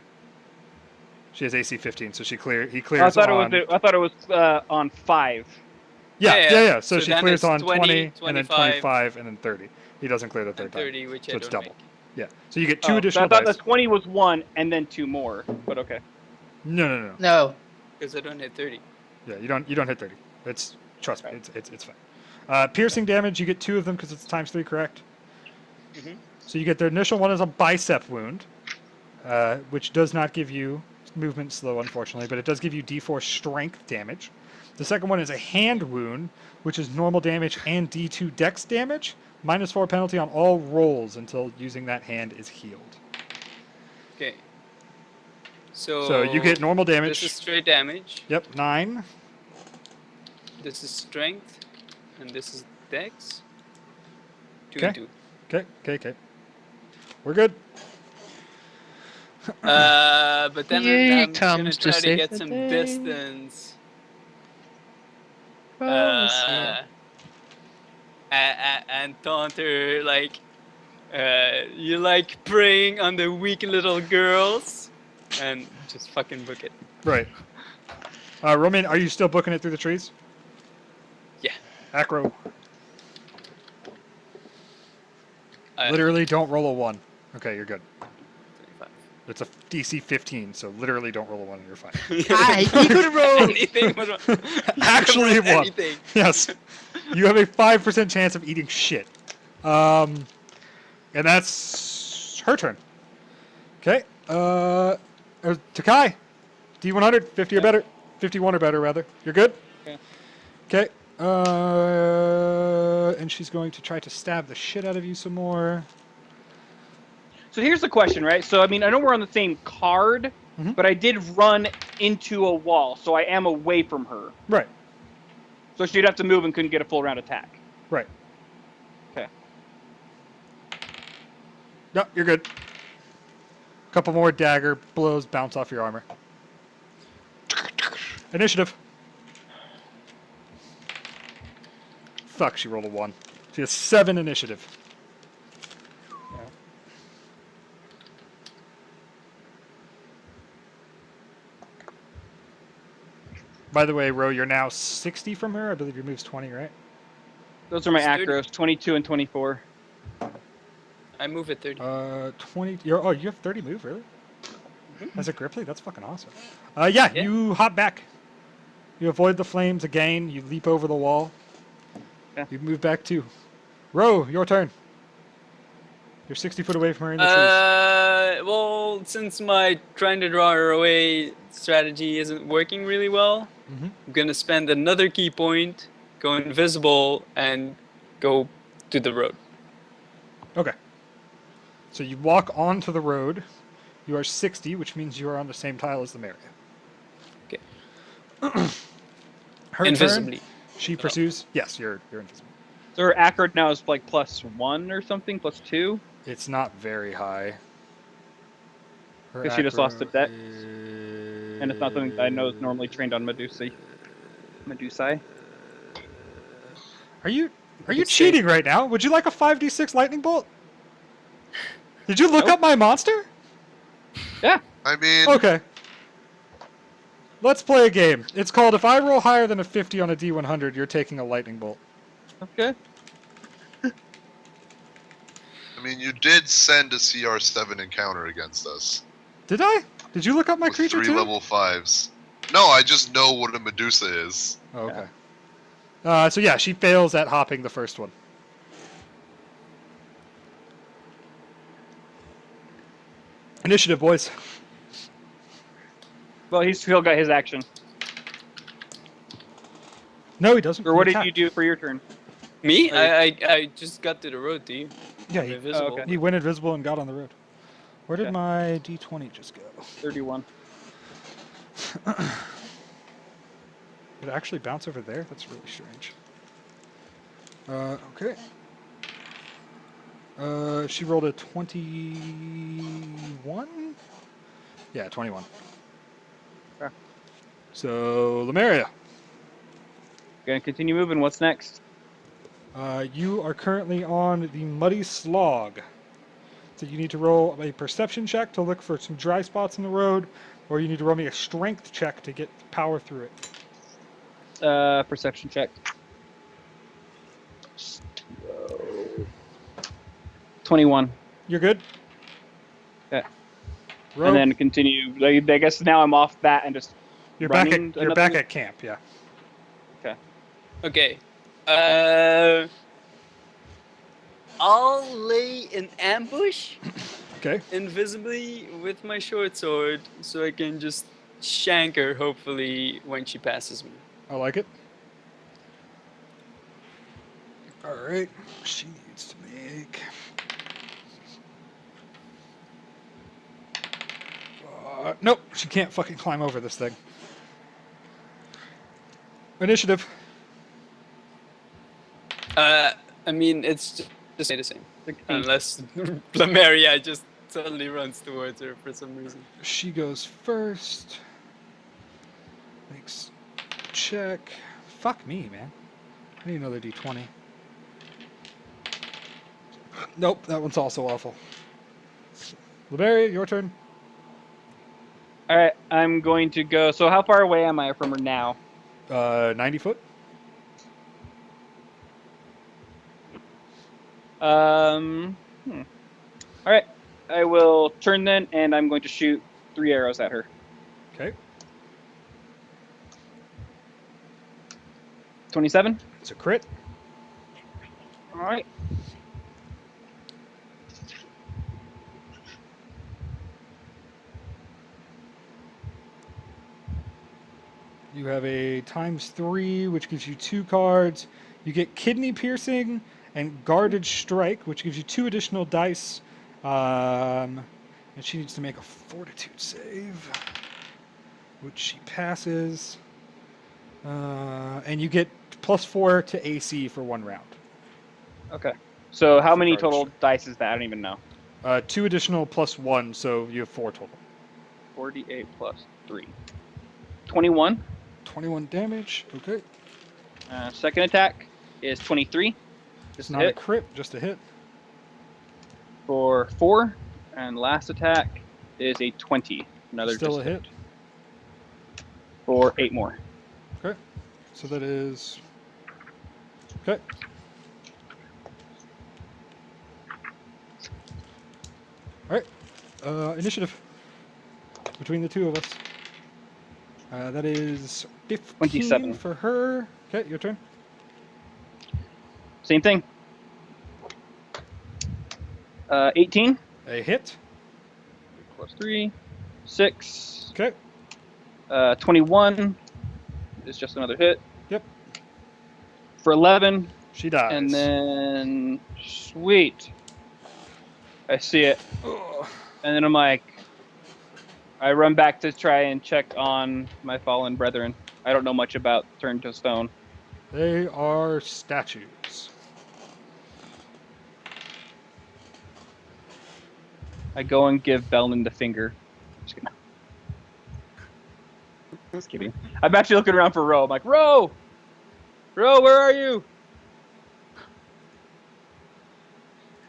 She has AC 15, so he clears I thought on... it was on 5. Yeah. So, So she then clears it's on 20, 20, and then 25, 25, and then 30. He doesn't clear the third And time. 30, which So I it's don't double. make. Yeah. So you get 2 So additional I thought dice. the 20 was 1 and then 2 more, but okay. No. No. Because I don't hit 30. Yeah, you don't hit 30. It's trust me, it's fine. Piercing damage, you get 2 of them because it's times 3, correct? Mhm. So you get the initial one is a bicep wound, which does not give you movement slow, unfortunately, but it does give you D4 strength damage. The second one is a hand wound, which is normal damage and D2 dex damage, -4 penalty on all rolls until using that hand is healed. Okay. So, So you get normal damage. This is straight damage. Yep, 9. This is strength. And this is dex. 2 Okay. and 2. Okay. We're good. But then Here I'm gonna comes try to to save get the some day. distance. Yeah. And taunt her like, you like preying on the weak little girls, and just fucking book it. Right. Roman, are you still booking it through the trees? Yeah. Acro. Literally don't roll a 1. Okay, you're good. 25. It's a DC 15, so literally don't roll a 1 and you're fine. You could roll. Anything was wrong. Actually, it won. Anything. Yes. You have a 5% chance of eating shit. And that's her turn. Okay. Takai. D100, 50 or better. 51 or better, rather. You're good? Okay. Okay. And she's going to try to stab the shit out of you some more. So here's the question, right? So, I mean, I know we're on the same card, Mhm. but I did run into a wall, so I am away from her. Right. So she'd have to move and couldn't get a full round attack. Right. Okay. No, you're good. A couple more dagger blows bounce off your armor. Initiative. Fuck, she rolled a 1. She has 7 initiative. By the way, Ro, you're now 60 from her. I believe your move's 20, right? Those are my It's 30. acros, 22 and 24. I move at 30. 20. You have 30 move, really? As a Gripply? That's fucking awesome. Yeah, you hop back. You avoid the flames again. You leap over the wall. Yeah. You move back too. Ro, your turn. You're 60 foot away from her in the trees. Well, since my trying to draw her away strategy isn't working really well, Mhm. I'm gonna spend another key point, go invisible, and go to the road. Okay. So you walk onto the road. You are 60, which means you are on the same tile as the Maria. Okay. Her Invisibly. turn. She pursues. Yes, you're invisible. So her acro now is like +1 or something, +2. It's not very high. Her Guess she just lost the acro dex. is- and it's not something that I know is normally trained on Medusae. Are you could say- cheating right now? Would you like a 5d6 lightning bolt? Did you look Nope. up my monster? Yeah. I mean, Okay. Let's play a game. It's called if I roll higher than a 50 on a D100, you're taking a lightning bolt. Okay. I mean, you did send a CR7 encounter against us Did I? Did you look up my with creature 3 too? level 5s. No, I just know what a Medusa is. Oh, okay. So yeah, she fails at hopping the first one. Initiative, boys. Well, he's still got his action. No, he doesn't. Or what He did you attacked. do for your turn? Me? Or- I just got to the road, dude. Yeah, I'm he, invisible. okay. he went invisible and got on the road. Where did Okay. my D20 just go? 31. Did it actually bounce over there? That's really strange. Okay. She rolled a 21? Yeah, 21. Okay. So, Lemuria, Gonna continue moving. What's next? you are currently on the Muddy Slog. So you need to roll a perception check to look for some dry spots in the road, or you need to roll me a strength check to get power through it. Perception check. 21. You're good? Okay. Rogue, And then continue. Like, I guess now I'm off that and just you're back running at another- camp, yeah. Okay. I'll lay in ambush Okay. invisibly with my short sword so I can just shank her, hopefully, when she passes me. I like it. Alright. She needs to make... nope, she can't fucking climb over this thing. Initiative. I mean, it's just the same. 16. Unless Lemuria just suddenly runs towards her for some reason. She goes first. Makes check. Fuck me, man. I need another D20. Nope, that one's also awful. Lemuria, your turn. All right, I'm going to go. So how far away am I from her now? 90 foot. All right, I will turn then, and I'm going to shoot 3 arrows at her. Okay. 27. It's a crit. All right. You have a ×3, which gives you 2 cards. You get Kidney Piercing and Guarded Strike, which gives you 2 additional dice. And she needs to make a Fortitude save, which she passes. And you get +4 to AC for 1 round. Okay. So how many Guarded total strike. dice is that? I don't even know. 2 additional +1, so you have 4 total. 48 plus 3. 21. 21 damage. Okay. Second attack is 23. It's Just a not a hit crit, just a hit. for 4. And last attack is a 20. Another Still just a hit. for 8 more. Okay. So that is... Okay. Alright. Initiative. Between the two of us. That is 15 27. for her. Okay, your turn. Same thing. 18 A hit. plus 3. 6. Okay. 21 is just another hit. Yep. For 11. She dies. And then, sweet. I see it. Ugh. And then I'm like, I run back to try and check on my fallen brethren. I don't know much about Turn to Stone. They are statues. I go and give Belman the finger. Just kidding. Just kidding. I'm actually looking around for Ro. I'm like, Ro, where are you?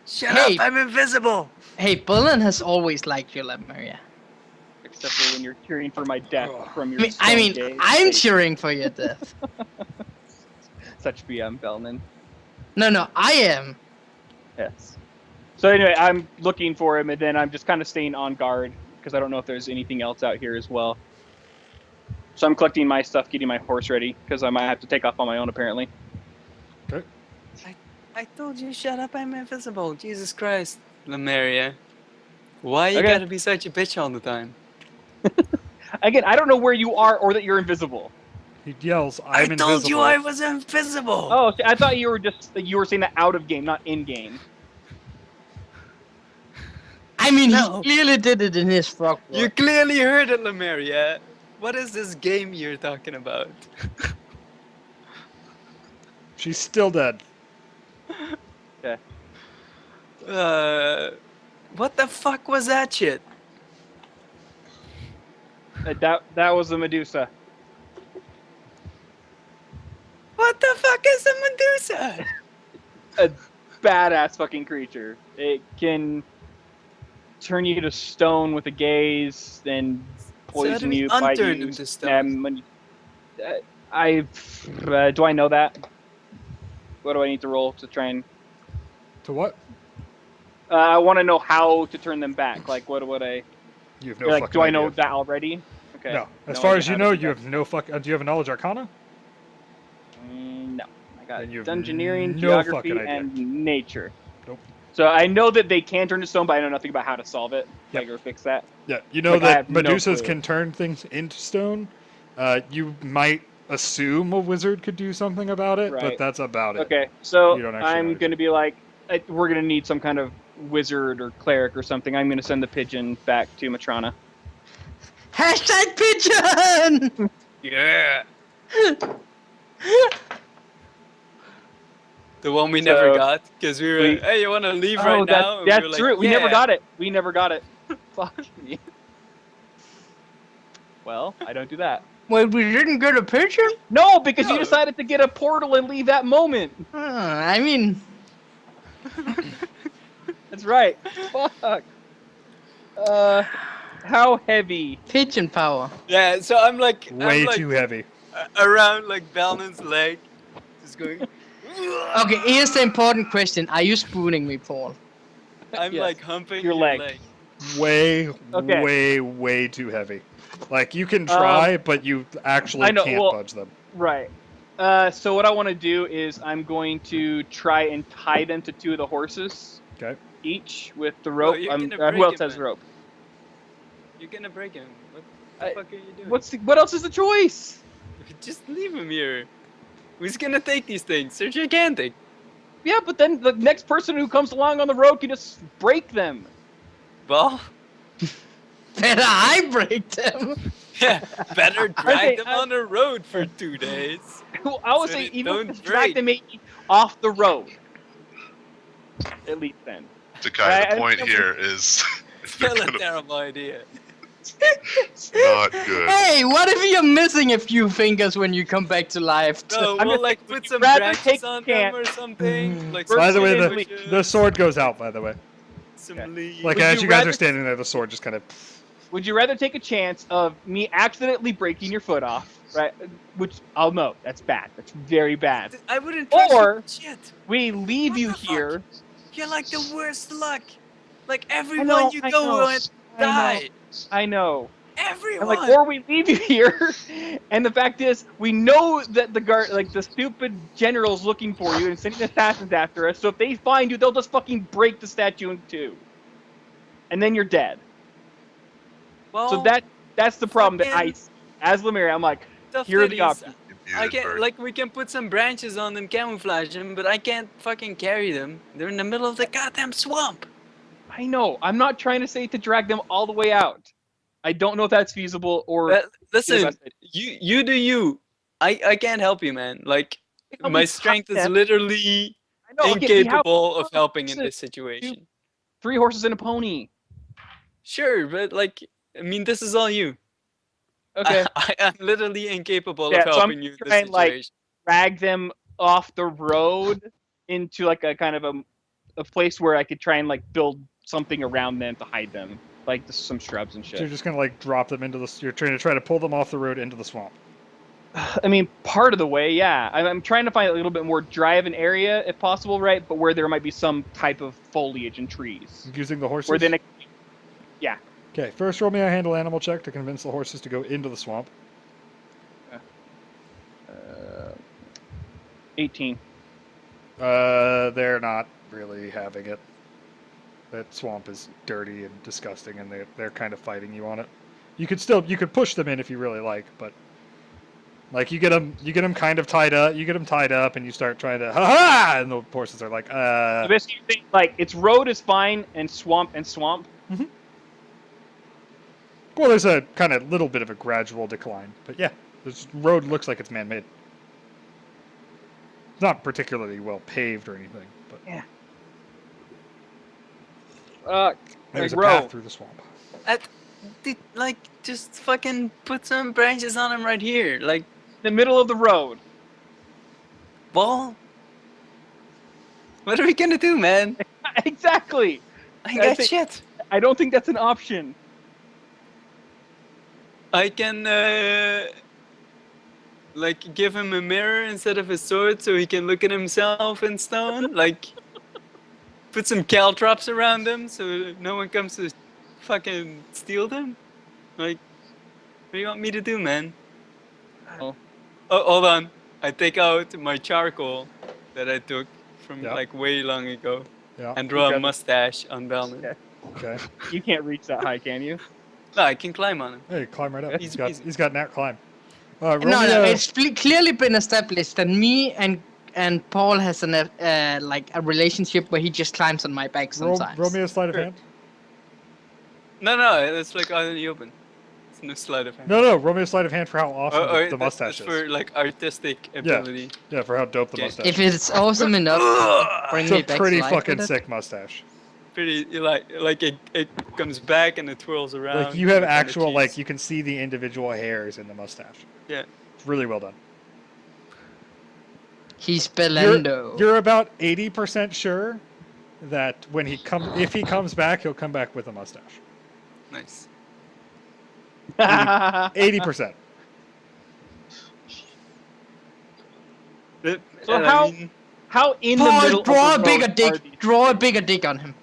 Shut Hey. up! I'm invisible. Hey, Bullen has always liked you, Lemuria. Except for when you're cheering for my death from your I mean, stone gaze. I'm Hey, cheering for your death. such BM, Bellman. No, I am. Yes. So anyway, I'm looking for him, and then I'm just kind of staying on guard because I don't know if there's anything else out here as well. So I'm collecting my stuff, getting my horse ready because I might have to take off on my own apparently. Okay. I told you, shut up! I'm invisible. Jesus Christ, Lemuria. Why you Okay. gotta be such a bitch all the time? Again, I don't know where you are or that you're invisible. He yells, I I'm invisible. told you I was invisible. Oh, see, I thought you were saying that out of game, not in game. I mean, No. he clearly did it in his frog You world. clearly heard it, Lemuria. What is this game you're talking about? She's still dead. Okay. What the fuck was that shit? That was a Medusa. What the fuck is a Medusa? A badass fucking creature. It can turn you to stone with a gaze, then poison you, bite unturned you. into stone. Do I know that? What do I need to roll to try and? To what? I want to know how to turn them back. Like, what would I? You have no Like, fucking do I know idea. that already? Okay. No. As No far idea as you how to know, do you that. have no fuck. Do you have a knowledge arcana? No. I got Then you have dungeoneering, no geography, fucking idea. and nature. Nope. So I know that they can turn to stone, but I know nothing about how to solve it, Yep. like or fix that. Yeah, you know Like, I that have no Medusas clue. can turn things into stone. You might assume a wizard could do something about it, Right. but that's about it. Okay, so You don't actually know I'm anything. going to be like, we're going to need some kind of wizard or cleric or something. I'm going to send the pigeon back to Matrana. Hashtag pigeon! Yeah. The one we So, never got because we were, we- hey, you want to leave Oh, right now? And we that's were like, true. We never "Yeah." got it. We never got it. Fuck me. Well, I don't do that. Wait, we didn't get a pigeon? No, because you No. decided to get a portal and leave that moment. I mean, That's right. Fuck. How heavy? pigeon power. Yeah, so I'm like, Way too heavy. around like Balnon's leg, just going. Okay, here's the important question. Are you spooning me, Paul? I'm Yes. like humping Your your leg. leg. Way, Okay. way too heavy. Like, you can try, but you actually I know, can't well- budge them. Right. So what I want to do is I'm going to try and tie them to two of the horses Okay. each with the rope. you're gonna break Who else it, has man. rope? You're gonna break him. What the I- fuck are you doing? What else is the choice? Just leave him here. Who's gonna take these things? They're gigantic. Yeah, but then the next person who comes along on the road can just break them. Well, Better I break them. yeah, better drag Okay, them on the road for 2 days. I would So say they even don't if you drag break. them maybe off the road. At least then. Takai, the I- point here is they're Still a gonna- terrible idea. it's not good. Hey, what if you're missing a few fingers when you come back to life? No, I'm we'll just like saying, would put you some rather branches take on the them or something. Like First By the some way, it is the sword goes out, by the way. some Okay. leaves. Like, Would as you you guys are rather- standing there, the sword just kind of... Would you rather take a chance of me accidentally breaking your foot off, right? Which I'll know that's bad. That's very bad. I wouldn't trust Or- you. Shit. We leave What you the fuck? here. You're like the worst luck. Like I everyone know, you I go know, with I know. die. I know. Everyone. I'm like, or we leave you here, and the fact is, we know that the guard, like the stupid general's looking for you and sending assassins after us. So if they find you, they'll just fucking break the statue in two, and then you're dead. well, So that's the problem that I, fucking see. As Lemire, I'm like, stuff here are that the is- options. You're I muted, can't Bert. like we can put some branches on them, camouflage them, but I can't fucking carry them. They're in the middle of the goddamn swamp. I know. I'm not trying to say to drag them all the way out. I don't know if that's feasible or. But listen, Yes, I said- you do you. I can't help you, man. Like Help my me strength tie is them. literally I know, again, we have incapable of helping in horses. this situation. 3 horses and a pony. Sure, but like I mean, this is all you. Okay. I'm literally incapable Yeah, of so I'm helping you in this trying, like, situation. drag them off the road into like a kind of a place where I could try and like build something around them to hide them, like just some shrubs and So shit. you're just gonna like drop them into the. You're trying to pull them off the road into the swamp. I mean, part of the way, yeah. I'm trying to find a little bit more dry of an area, if possible, right? But where there might be some type of foliage and trees. Using the horses. Where then, yeah. Okay, first roll me a handle animal check to convince the horses to go into the swamp. 18. They're not really having it. That swamp is dirty and disgusting, and they're kind of fighting you on it. You could push them in if you really like, but like you get them kind of tied up. You get them tied up, and you start trying to ha, and the horses are like So basically, you think, like, its road is fine, and swamp. Well, there's a kind of little bit of a gradual decline, but yeah, this road looks like it's man-made. It's not particularly well paved or anything, but Yeah. there's a bro. path through the swamp. Like, just fucking put some branches on him right here. Like, The middle of the road. well, what are we gonna do, man? Exactly. I got shit. I don't think that's an option. I can, like, give him a mirror instead of a sword so he can look at himself in stone. Like, put some caltrops around him so no one comes to fucking steal them. Like, what do you want me to do, man? Oh. Oh, hold on. I take out my charcoal that I took from, Yeah. like, way long ago Yeah. and draw a grab it. mustache on Balnon. Yeah. Okay. You can't reach that high, can you? No, I can climb on him. Hey, climb right up. Easy He's peasy. got nat climb. No, it's clearly been established that me and Paul has like a relationship where he just climbs on my back sometimes. roll me a sleight of Sure. hand. No, it's like out in the open. It's no sleight of hand. No, roll me a sleight of hand for how awesome the that's mustache is. for like artistic ability. Yeah, for how dope the Okay. mustache If is. it's awesome enough, bring It's me a back pretty to life fucking with it. sick mustache. Pretty like it comes back and it twirls around. Like you have and actual cheese. like you can see the individual hairs in the mustache. Yeah. It's really well done. He's Belendo. You're about 80% sure that when if he comes back, he'll come back with a mustache. Nice. 80%. But, So I how- mean, How in the Paul, middle draw of a the road bigger are dick. these- Draw a bigger dick on him.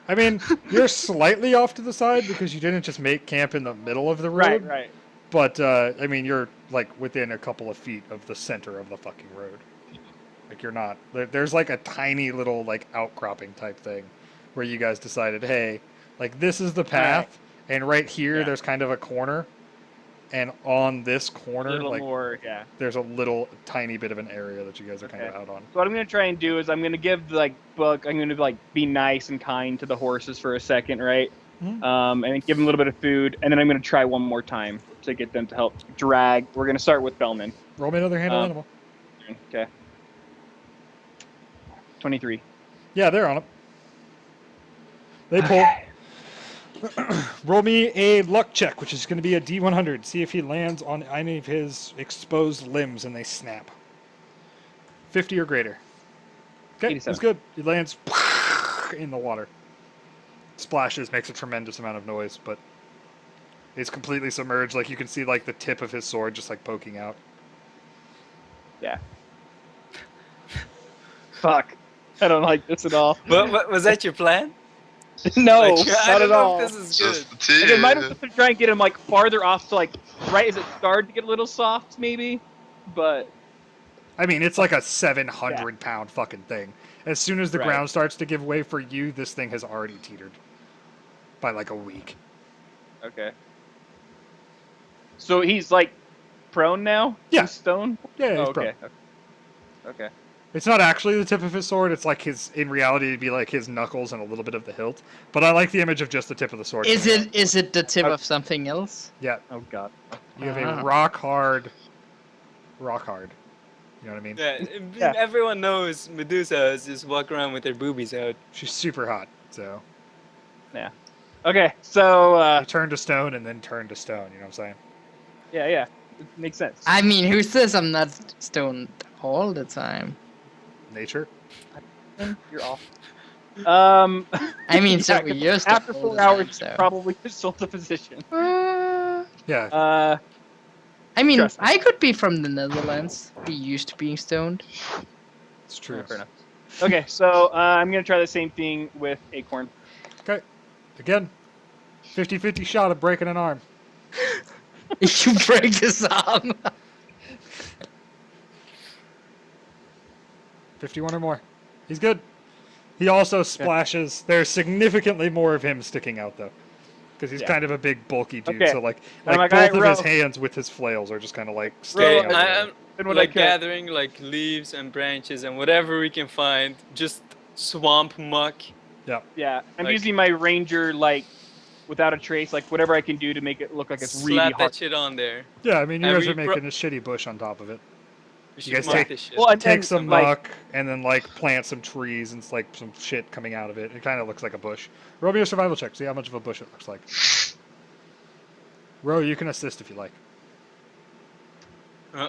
I mean, you're slightly off to the side because you didn't just make camp in the middle of the road. Right. But I mean, you're like within a couple of feet of the center of the fucking road. Like you're not. There's like a tiny little like outcropping type thing, where you guys decided, hey, like this is the path, and right here Yeah. there's kind of a corner, and on this A corner, little like more, yeah. there's a little tiny bit of an area that you guys are kind of Okay. out on. So what I'm gonna try and do is I'm gonna give I'm gonna like be nice and kind to the horses for a second, right? Mhm. And then give them a little bit of food, and then I'm gonna try one more time to get them to help drag. We're gonna start with Bellman. Roll me another handle Um, animal. Okay. 23. Yeah, they're on it. They pull. Roll me a luck check, which is going to be a D100. See if he lands on any of his exposed limbs and they snap. 50 or greater. Okay, 87. that's good. He lands in the water. Splashes, makes a tremendous amount of noise, but he's completely submerged. Like you can see like the tip of his sword just like poking out. Yeah. Fuck. I don't like this at all. what was that your plan? No, Like, I not don't at know all. if this is Just good. the tea. Like, I might have to try and get him like farther off to like right as it started to get a little soft, maybe. But I mean, it's like a 700-pound fucking thing. As soon as the Right. ground starts to give way for you, this thing has already teetered by like a week. okay. So he's like prone now? Yeah. He's stone? Yeah, he's Oh, prone. okay. Okay. It's not actually the tip of his sword. It's like in reality, it'd be like his knuckles and a little bit of the hilt. But I like the image of just the tip of the sword. Is coming out. it the tip of something else? Yeah, Oh god. you have Ah. a rock hard. You know what I mean? Yeah, Yeah. everyone knows Medusas just walk around with their boobies out. She's super hot, so Okay, so he turned to stone and then turned to stone. You know what I'm saying? Yeah. It makes sense. I mean, who says I'm not stoned all the time? Nature. You're off. I mean, yeah, so 'cause you're stoned after all 4 the hours, time, you so. probably consult a physician. Yeah. I mean, Trust me. I could be from the Netherlands. Be used to being stoned. It's true. Fair enough. Okay, so I'm gonna try the same thing with Acorn. Okay. Again, 50-50 shot of breaking an arm. You break his arm. 51 or more. He's good. He also splashes. There's significantly more of him sticking out, though. Because he's Yeah. kind of a big, bulky dude. Okay. So, like I'm like, both "Alright, of his Ro." hands with his flails are just kind of like Okay, sticking out. Roll, I'm what I like can. gathering like leaves and branches and whatever we can find. Just swamp muck. Yeah. Yeah, I'm Like- using my ranger without a trace, whatever I can do to make it look like it's really Slap hard. that shit on there. Yeah, I mean, you And guys we are making a shitty bush on top of it. We You should guys mark take- this shit. Well, and Take then, some like, muck and then plant some trees and some shit coming out of it. It kind of looks like a bush. Roll me a survival check. See how much of a bush it looks like. Ro, you can assist if you like.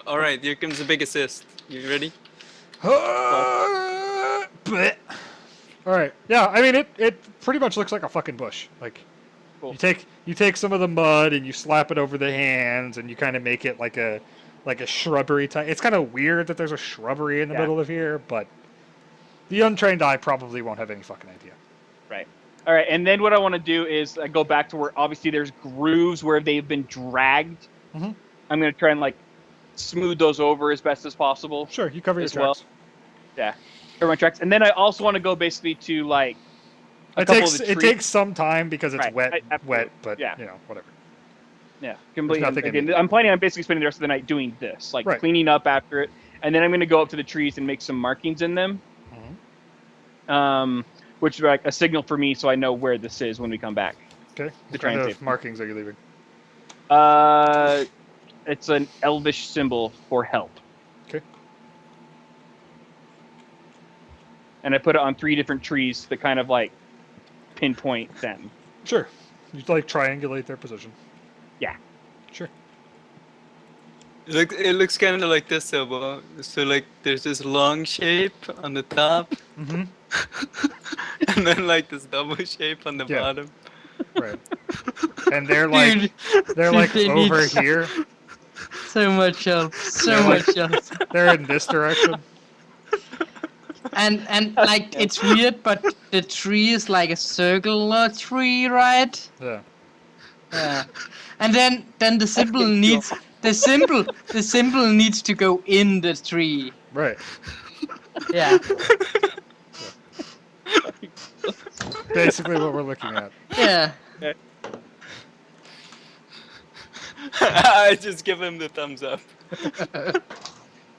All right, here comes the big assist. You ready? Bleh. All right. Yeah, I mean it pretty much looks like a fucking bush. Like Cool. you take some of the mud and you slap it over the hands and you kind of make it like a shrubbery type. It's kind of weird that there's a shrubbery in the Yeah. middle of here, but the untrained eye probably won't have any fucking idea. Right. All right, and then what I want to do is go back to where obviously there's grooves where they've been dragged. Mhm. I'm gonna try and smooth those over as best as possible. Sure, you cover your As well. tracks. Yeah, cover my tracks, and then I also want to go basically to a It couple takes of the it trees. takes some time because it's Right, wet, absolutely. but Yeah. whatever. Yeah, completely. nothing Again, immediate. I'm planning on basically spending the rest of the night doing this, Right. cleaning up after it, and then I'm going to go up to the trees and make some markings in them, Mhm. which is like a signal for me, so I know where this is when we come back. Okay. To What try kind and of save- markings are you leaving? It's an elvish symbol for help, Okay. and I put it on 3 different trees that kind of pinpoint them. Sure. You triangulate their position. Yeah. Sure. It looks kind of like this, though. So there's this long shape on the top, Mm-hmm. and then this double shape on the Yeah. bottom. Right. And they're Dude, they're they need over some- here. So much help. So They're much help. They're in this direction. And it's weird, but the tree is like a circular tree, right? Yeah. Yeah. And then the symbol needs the symbol needs to go in the tree. Right. Yeah. Basically what we're looking at. Yeah. I just give him the thumbs up.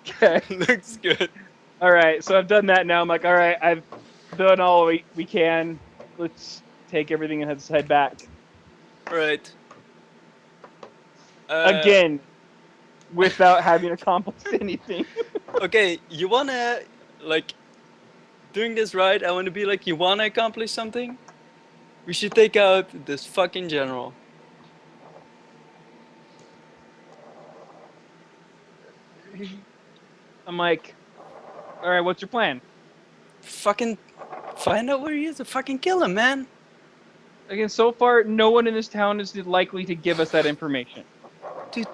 Okay. Looks good. All right, so I've done that now. I'm like, all right, I've done all we can. Let's take everything and head back. Right. Again, without having accomplished anything. Okay, you wanna doing this right? I wanna be you wanna accomplish something? We should take out this fucking general. I'm like, all right, what's your plan? Fucking find out where he is and fucking kill him, man. Again, so far, no one in this town is likely to give us that information. Dude,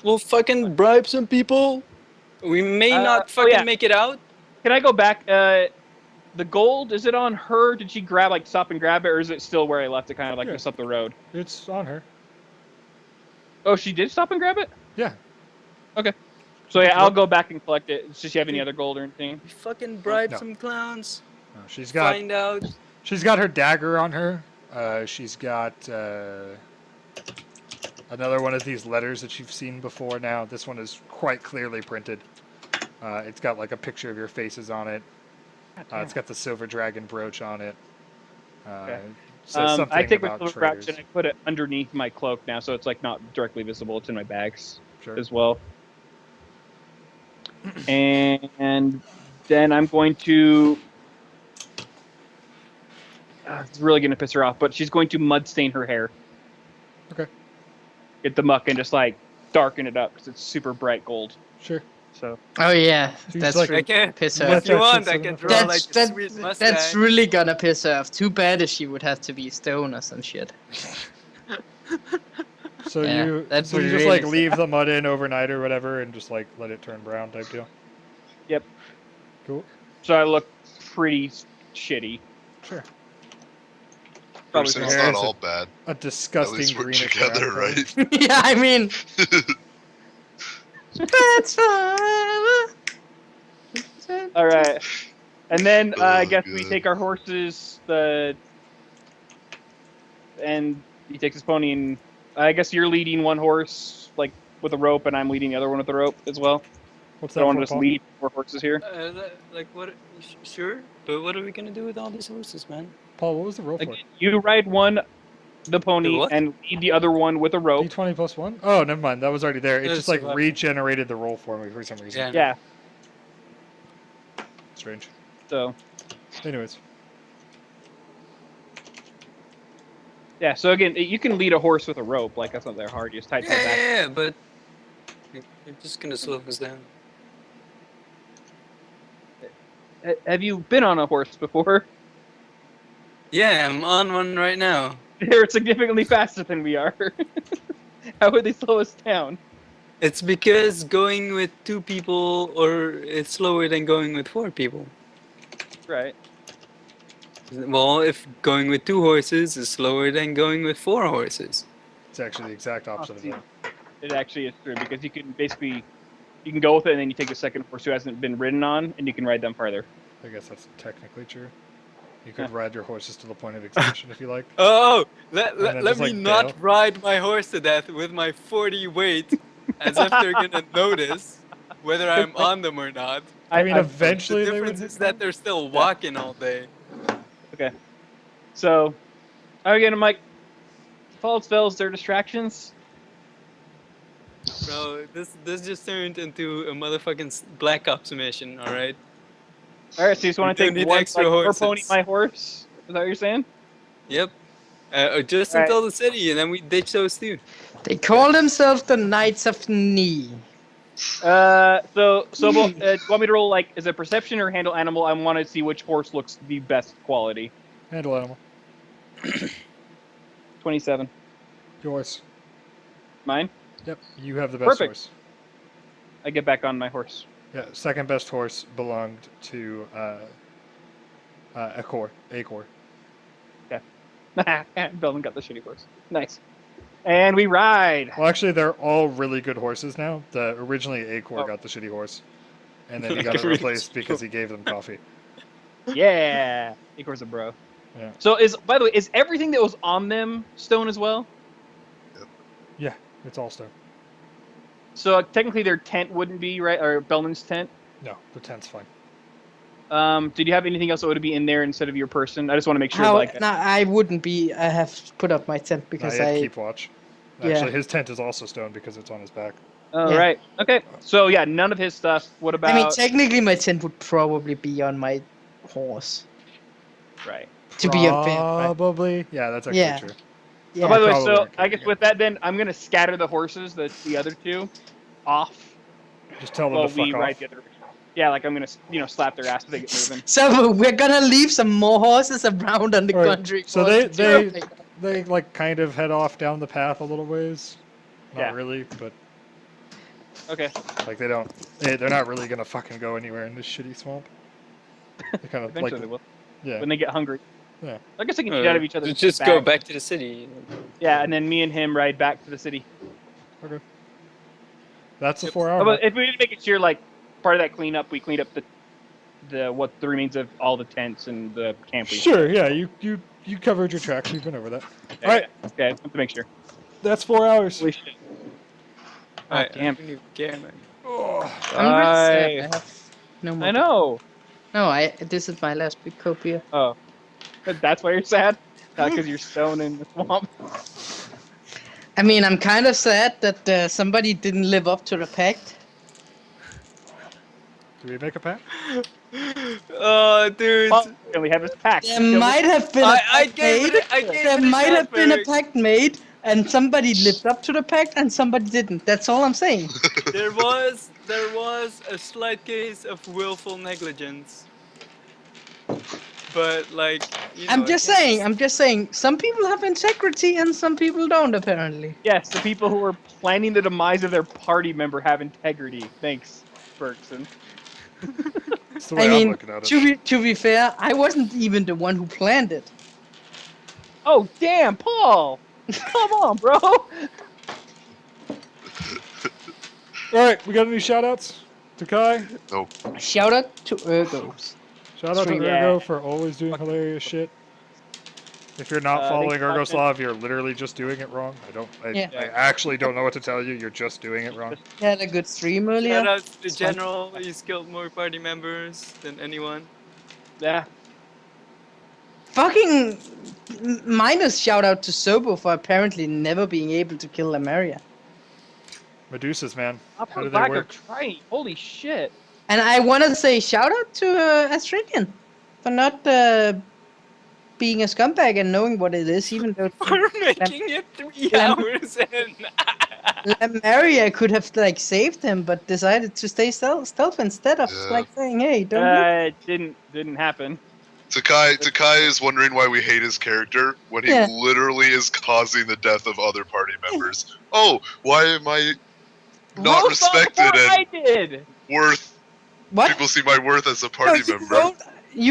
we'll fucking bribe some people. We may not fucking yeah. make it out. Can I go back? The gold, is it on her? Did she stop and grab it, or is it still where I left it, kind of Yeah. just up the road? It's on her. Oh, she did stop and grab it? Yeah. Okay. So yeah, I'll go back and collect it. Does she have any other gold or anything? We fucking bribe No. some clowns. No, she's Find out. got her dagger on her. She's got another one of these letters that you've seen before now. This one is quite clearly printed. It's got a picture of your faces on it. It's got the silver dragon brooch on it. Okay. Says something I take my about silver brooch traders. and I put it underneath my cloak now, so it's not directly visible. It's in my bags Sure. as well. And then I'm going to. It's really going to piss her off, but she's going to mud stain her hair. Okay. Get the muck and just darken it up because it's super bright gold. Sure. So Oh yeah, She's that's like- I really can. piss Let her If off. that you shit want, sit I in can the draw front. like a sweet mustache. That's really gonna piss her off. Too bad if she would have to be stone or some shit. So Yeah, you that so would you just really like leave the mud in overnight or whatever, and just like let it turn brown type deal. Yep. Cool. So I look pretty shitty. Sure. Probably Person, so it's hair not is all bad. A At disgusting least we're greenish together, brown color. right? Yeah, I mean, that's forever. All right. And then I Oh, guess we good. take our horses, and he takes his pony, and I guess you're leading one horse like with a rope, and I'm leading the other one with a rope as well. What's So that I want for, to just Paul? lead 4 horses here. Like what? Sure, but what are we gonna do with all these horses, man? Paul, what was the roll for? Again, you ride one, the pony, The what? and lead the other one with a rope. D20 plus 1? Oh, never mind. That was already there. It It's just like survival. regenerated the roll for me for some reason. Yeah. Yeah. Strange. So Anyways. yeah. So again, you can lead a horse with a rope. Like that's not that hard. You just tie it to the back. Yeah, but you're just gonna slow us down. Have you been on a horse before? Yeah, I'm on one right now. They're significantly faster than we are. How would they slow us down? It's because going with 2 people or it's slower than going with 4 people. Right. Well, if going with 2 horses is slower than going with 4 horses. It's actually the exact opposite of see. that. It actually is true because you can basically go with it and then you take the second horse who hasn't been ridden on and you can ride them farther. I guess that's technically true. You could ride your horses to the point of extinction if you like. Oh, let And then me just, like, not bail. ride my horse to death with my 40 weight, as if they're gonna notice whether I'm on them or not. I mean, I- eventually The they would difference hit is that they're still walking all day. Okay. So, again, I'm like, false spells, they're distractions. Bro, this just turned into a motherfucking Black Ops mission, alright? All right, so you just want We to don't take need one, extra like, your horses. pony, my horse? Is that what you're saying? Yep. Just Alright. until the city, and then we ditch those 2. They call themselves the Knights of Knee. So do you want me to roll, like, is it perception or handle animal? I want to see which horse looks the best quality. Handle animal. 27. Yours. Mine? Yep. You have the best Perfect. horse. I get back on my horse. Yeah, second best horse belonged to Acor. Belvin got the shitty horse. Nice. And we ride. Well, actually, they're all really good horses now. Originally, Acor Oh. got the shitty horse, and then he got it replaced because he gave them coffee. Yeah. Icor's a bro. Yeah. So by the way, is everything that was on them stone as well? Yeah, it's all stone. So technically their tent wouldn't be, right? Or Belman's tent? No, the tent's fine. Did you have anything else that would be in there instead of your person? I just want to make sure, How? like, No, I wouldn't be. I have put up my tent No, because he had I. keep watch. Yeah. Actually, his tent is also stone because it's on his back. oh, Yeah. right. Okay. So yeah, none of his stuff. What about? I mean, technically, my tent would probably be on my horse. right. To be unfair. Right? Probably. Yeah, that's actually Yeah. true. Yeah. Oh, by the way, probably so won't I guess care. with that, then I'm gonna scatter the horses, the other 2, off. Just tell them While to we fuck ride off. the other. Yeah, like I'm gonna slap their ass if they get moving. So we're gonna leave some more horses around on the Alright, country. so for us to take. They like kind of head off down the path a little ways. Not Yeah. really, but Okay. like they're not really gonna fucking go anywhere in this shitty swamp. They kind of like Eventually they will. yeah. When they get hungry. Yeah. I guess they can eat out of each other's Just go bags. back to the city. Yeah, and then me and him ride back to the city. Okay. That's the Yep. 4 How hour. about if we need to make it sure, like, part of that cleanup, we cleaned up the remains of all the tents and the camping. Sure, yeah, you covered your tracks. We've been over that. Yeah, Alright. yeah. Okay, I have to make sure. That's 4 hours. Holy shit. I damn. don't even care, man. Oh, I'm really sad. I- I have no more. I know. No, this is my last big copia. Oh. That's why you're sad? Not because you're stone in the swamp. I mean, I'm kind of sad that somebody didn't live up to the pact. do we make a pact? Oh, dude. And we have this pack. There might have been a I pact gave made. it. I gave There it a might shot, have been a Berg. pact made, And somebody lived up to the pact and somebody didn't. That's all I'm saying. There was a slight case of willful negligence. But like, you know, I'm just saying, some people have integrity and some people don't, apparently. Yes, the people who are planning the demise of their party member have integrity. Thanks, Bergson. That's the way I I'm mean, looking at it. to be fair, I wasn't even the one who planned it. Oh, damn, Paul! Come on, bro! All right, we got any shout-outs to Kai? Nope. Shout out to Ergos. Shout out to Sweet. Ergo for always doing hilarious shit. If you're not following thanks, Ergoslav, you're literally just doing it wrong. Yeah. I actually don't know what to tell you. You're just doing it wrong. You had a good stream earlier. shout out to the It's fine. general. He's killed more party members than anyone. Yeah. Fucking minus shout out to Sobo for apparently never being able to kill Lamaria. Medusas, man. Up How on do the they back work? of train. Holy shit. And I want to say shout out to Astrinian for not being a scumbag and knowing what it is, even though We're making it 3 hours in. Lamaria could have like saved him, but decided to stay stealth instead of Yeah. like saying, "Hey, don't." look." It didn't happen. Takai is wondering why we hate his character when he Yeah. literally is causing the death of other party members. Oh, why am I not Roll respected before and I did. worth? What? People see my worth as a No, party you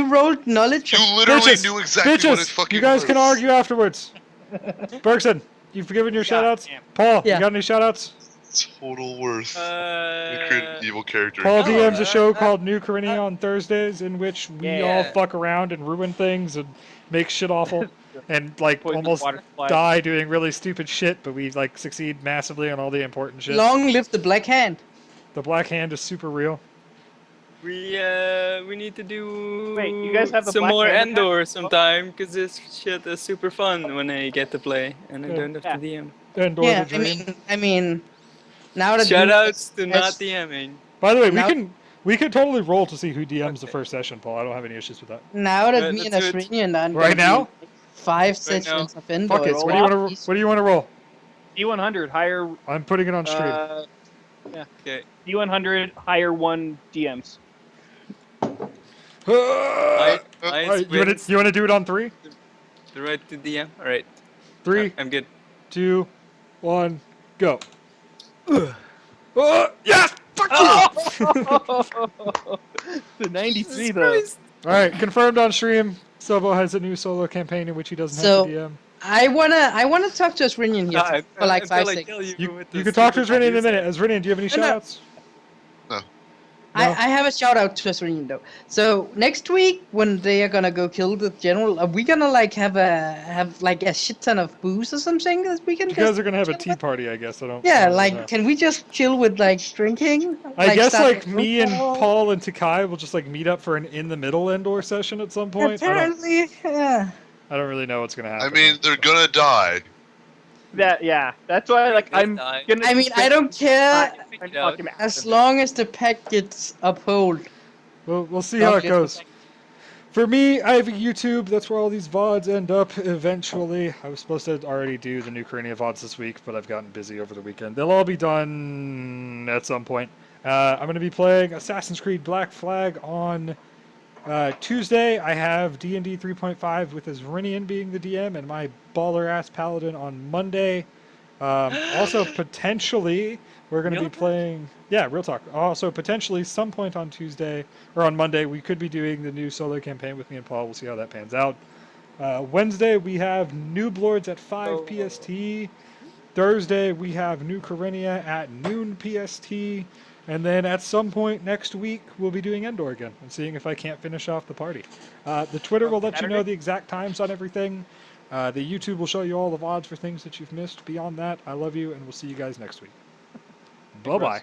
member. rolled knowledge. You of- literally Bitches, knew exactly what it Bitches, fucking you guys can was. argue afterwards. Bergson, you've given your shout-outs? damn. Paul, Yeah. you got any shout-outs? Total worth. We create an evil character. Paul no, DMs a show uh, called New Carina on Thursdays, in which we all Yeah. fuck around and ruin things and make shit awful, and like Poison almost water supply. die doing really stupid shit, but we like succeed massively on all the important shit. Long live the Black Hand. The Black Hand is super real. We need to do Wait, you guys have the some Black more Hand Endore attack? sometime, because this shit is super fun when I get to play and I Yeah. don't have to DM. And Yeah, the dream. I mean, now that Shoutouts to has- not DMing. By the way, now- we could totally roll to see who DMs the first session, Paul. I don't have any issues with that. now that Right, me and let's do it. Astrinian are Right now? 5 Right sessions now. of Endor. Fuck it. it's What do you want all to? easy. What do you want to roll? D100 higher. I'm putting it on stream. Okay. D100 higher 1 DMs. I Alright, you want to do it on 3? the right to DM. All right. 3, I'm good. 2, 1, go. Yes! Fuck you! The 93 Jesus though. Christ. All right, confirmed on stream. Sobo has a new solo campaign in which he doesn't So- have to DM. I wanna talk to Astrinian here Ah, for like until 5 I seconds. kill You with can the talk to stupid Asrinian in a Medusa. minute. Asrinian, do you have any No, no. shoutouts? I No. have a shout out to Astrinian though. So next week when they are gonna go kill the general, are we gonna like have like a shit ton of booze or something that we can You guys just are gonna have a chill tea with? party, I guess. I don't. Yeah, I don't like know. can we just chill with like drinking? I guess start like a me and group call? Paul and Takai will just like meet up for an in the middle Endor session at some point. Apparently, yeah. I don't really know what's gonna happen. I mean, they're gonna die. That's why like Let's I'm die. gonna. I mean, I don't care and it out. fuck him out. as long as the pack gets uphold. We'll see Don't how it get- goes. For me, I have a YouTube. That's where all these VODs end up eventually. I was supposed to already do the new Korean VODs this week, but I've gotten busy over the weekend. They'll all be done at some point. I'm going to be playing Assassin's Creed Black Flag on Tuesday. I have D&D 3.5 with Azrinian being the DM and my baller-ass paladin on Monday. Also, potentially, we're going to Real be talk? playing... Yeah, real talk. Also, potentially, some point on Tuesday, or on Monday, we could be doing the new solo campaign with me and Paul. We'll see how that pans out. Wednesday, we have Noob Lords at 5 PST. Thursday, we have New Carenia at noon PST. And then at some point next week, we'll be doing Endor again and seeing if I can't finish off the party. The Twitter will let you know Saturday? the exact times on everything. The YouTube will show you all the VODs for things that you've missed. Beyond that, I love you, and we'll see you guys next week. Bye-bye.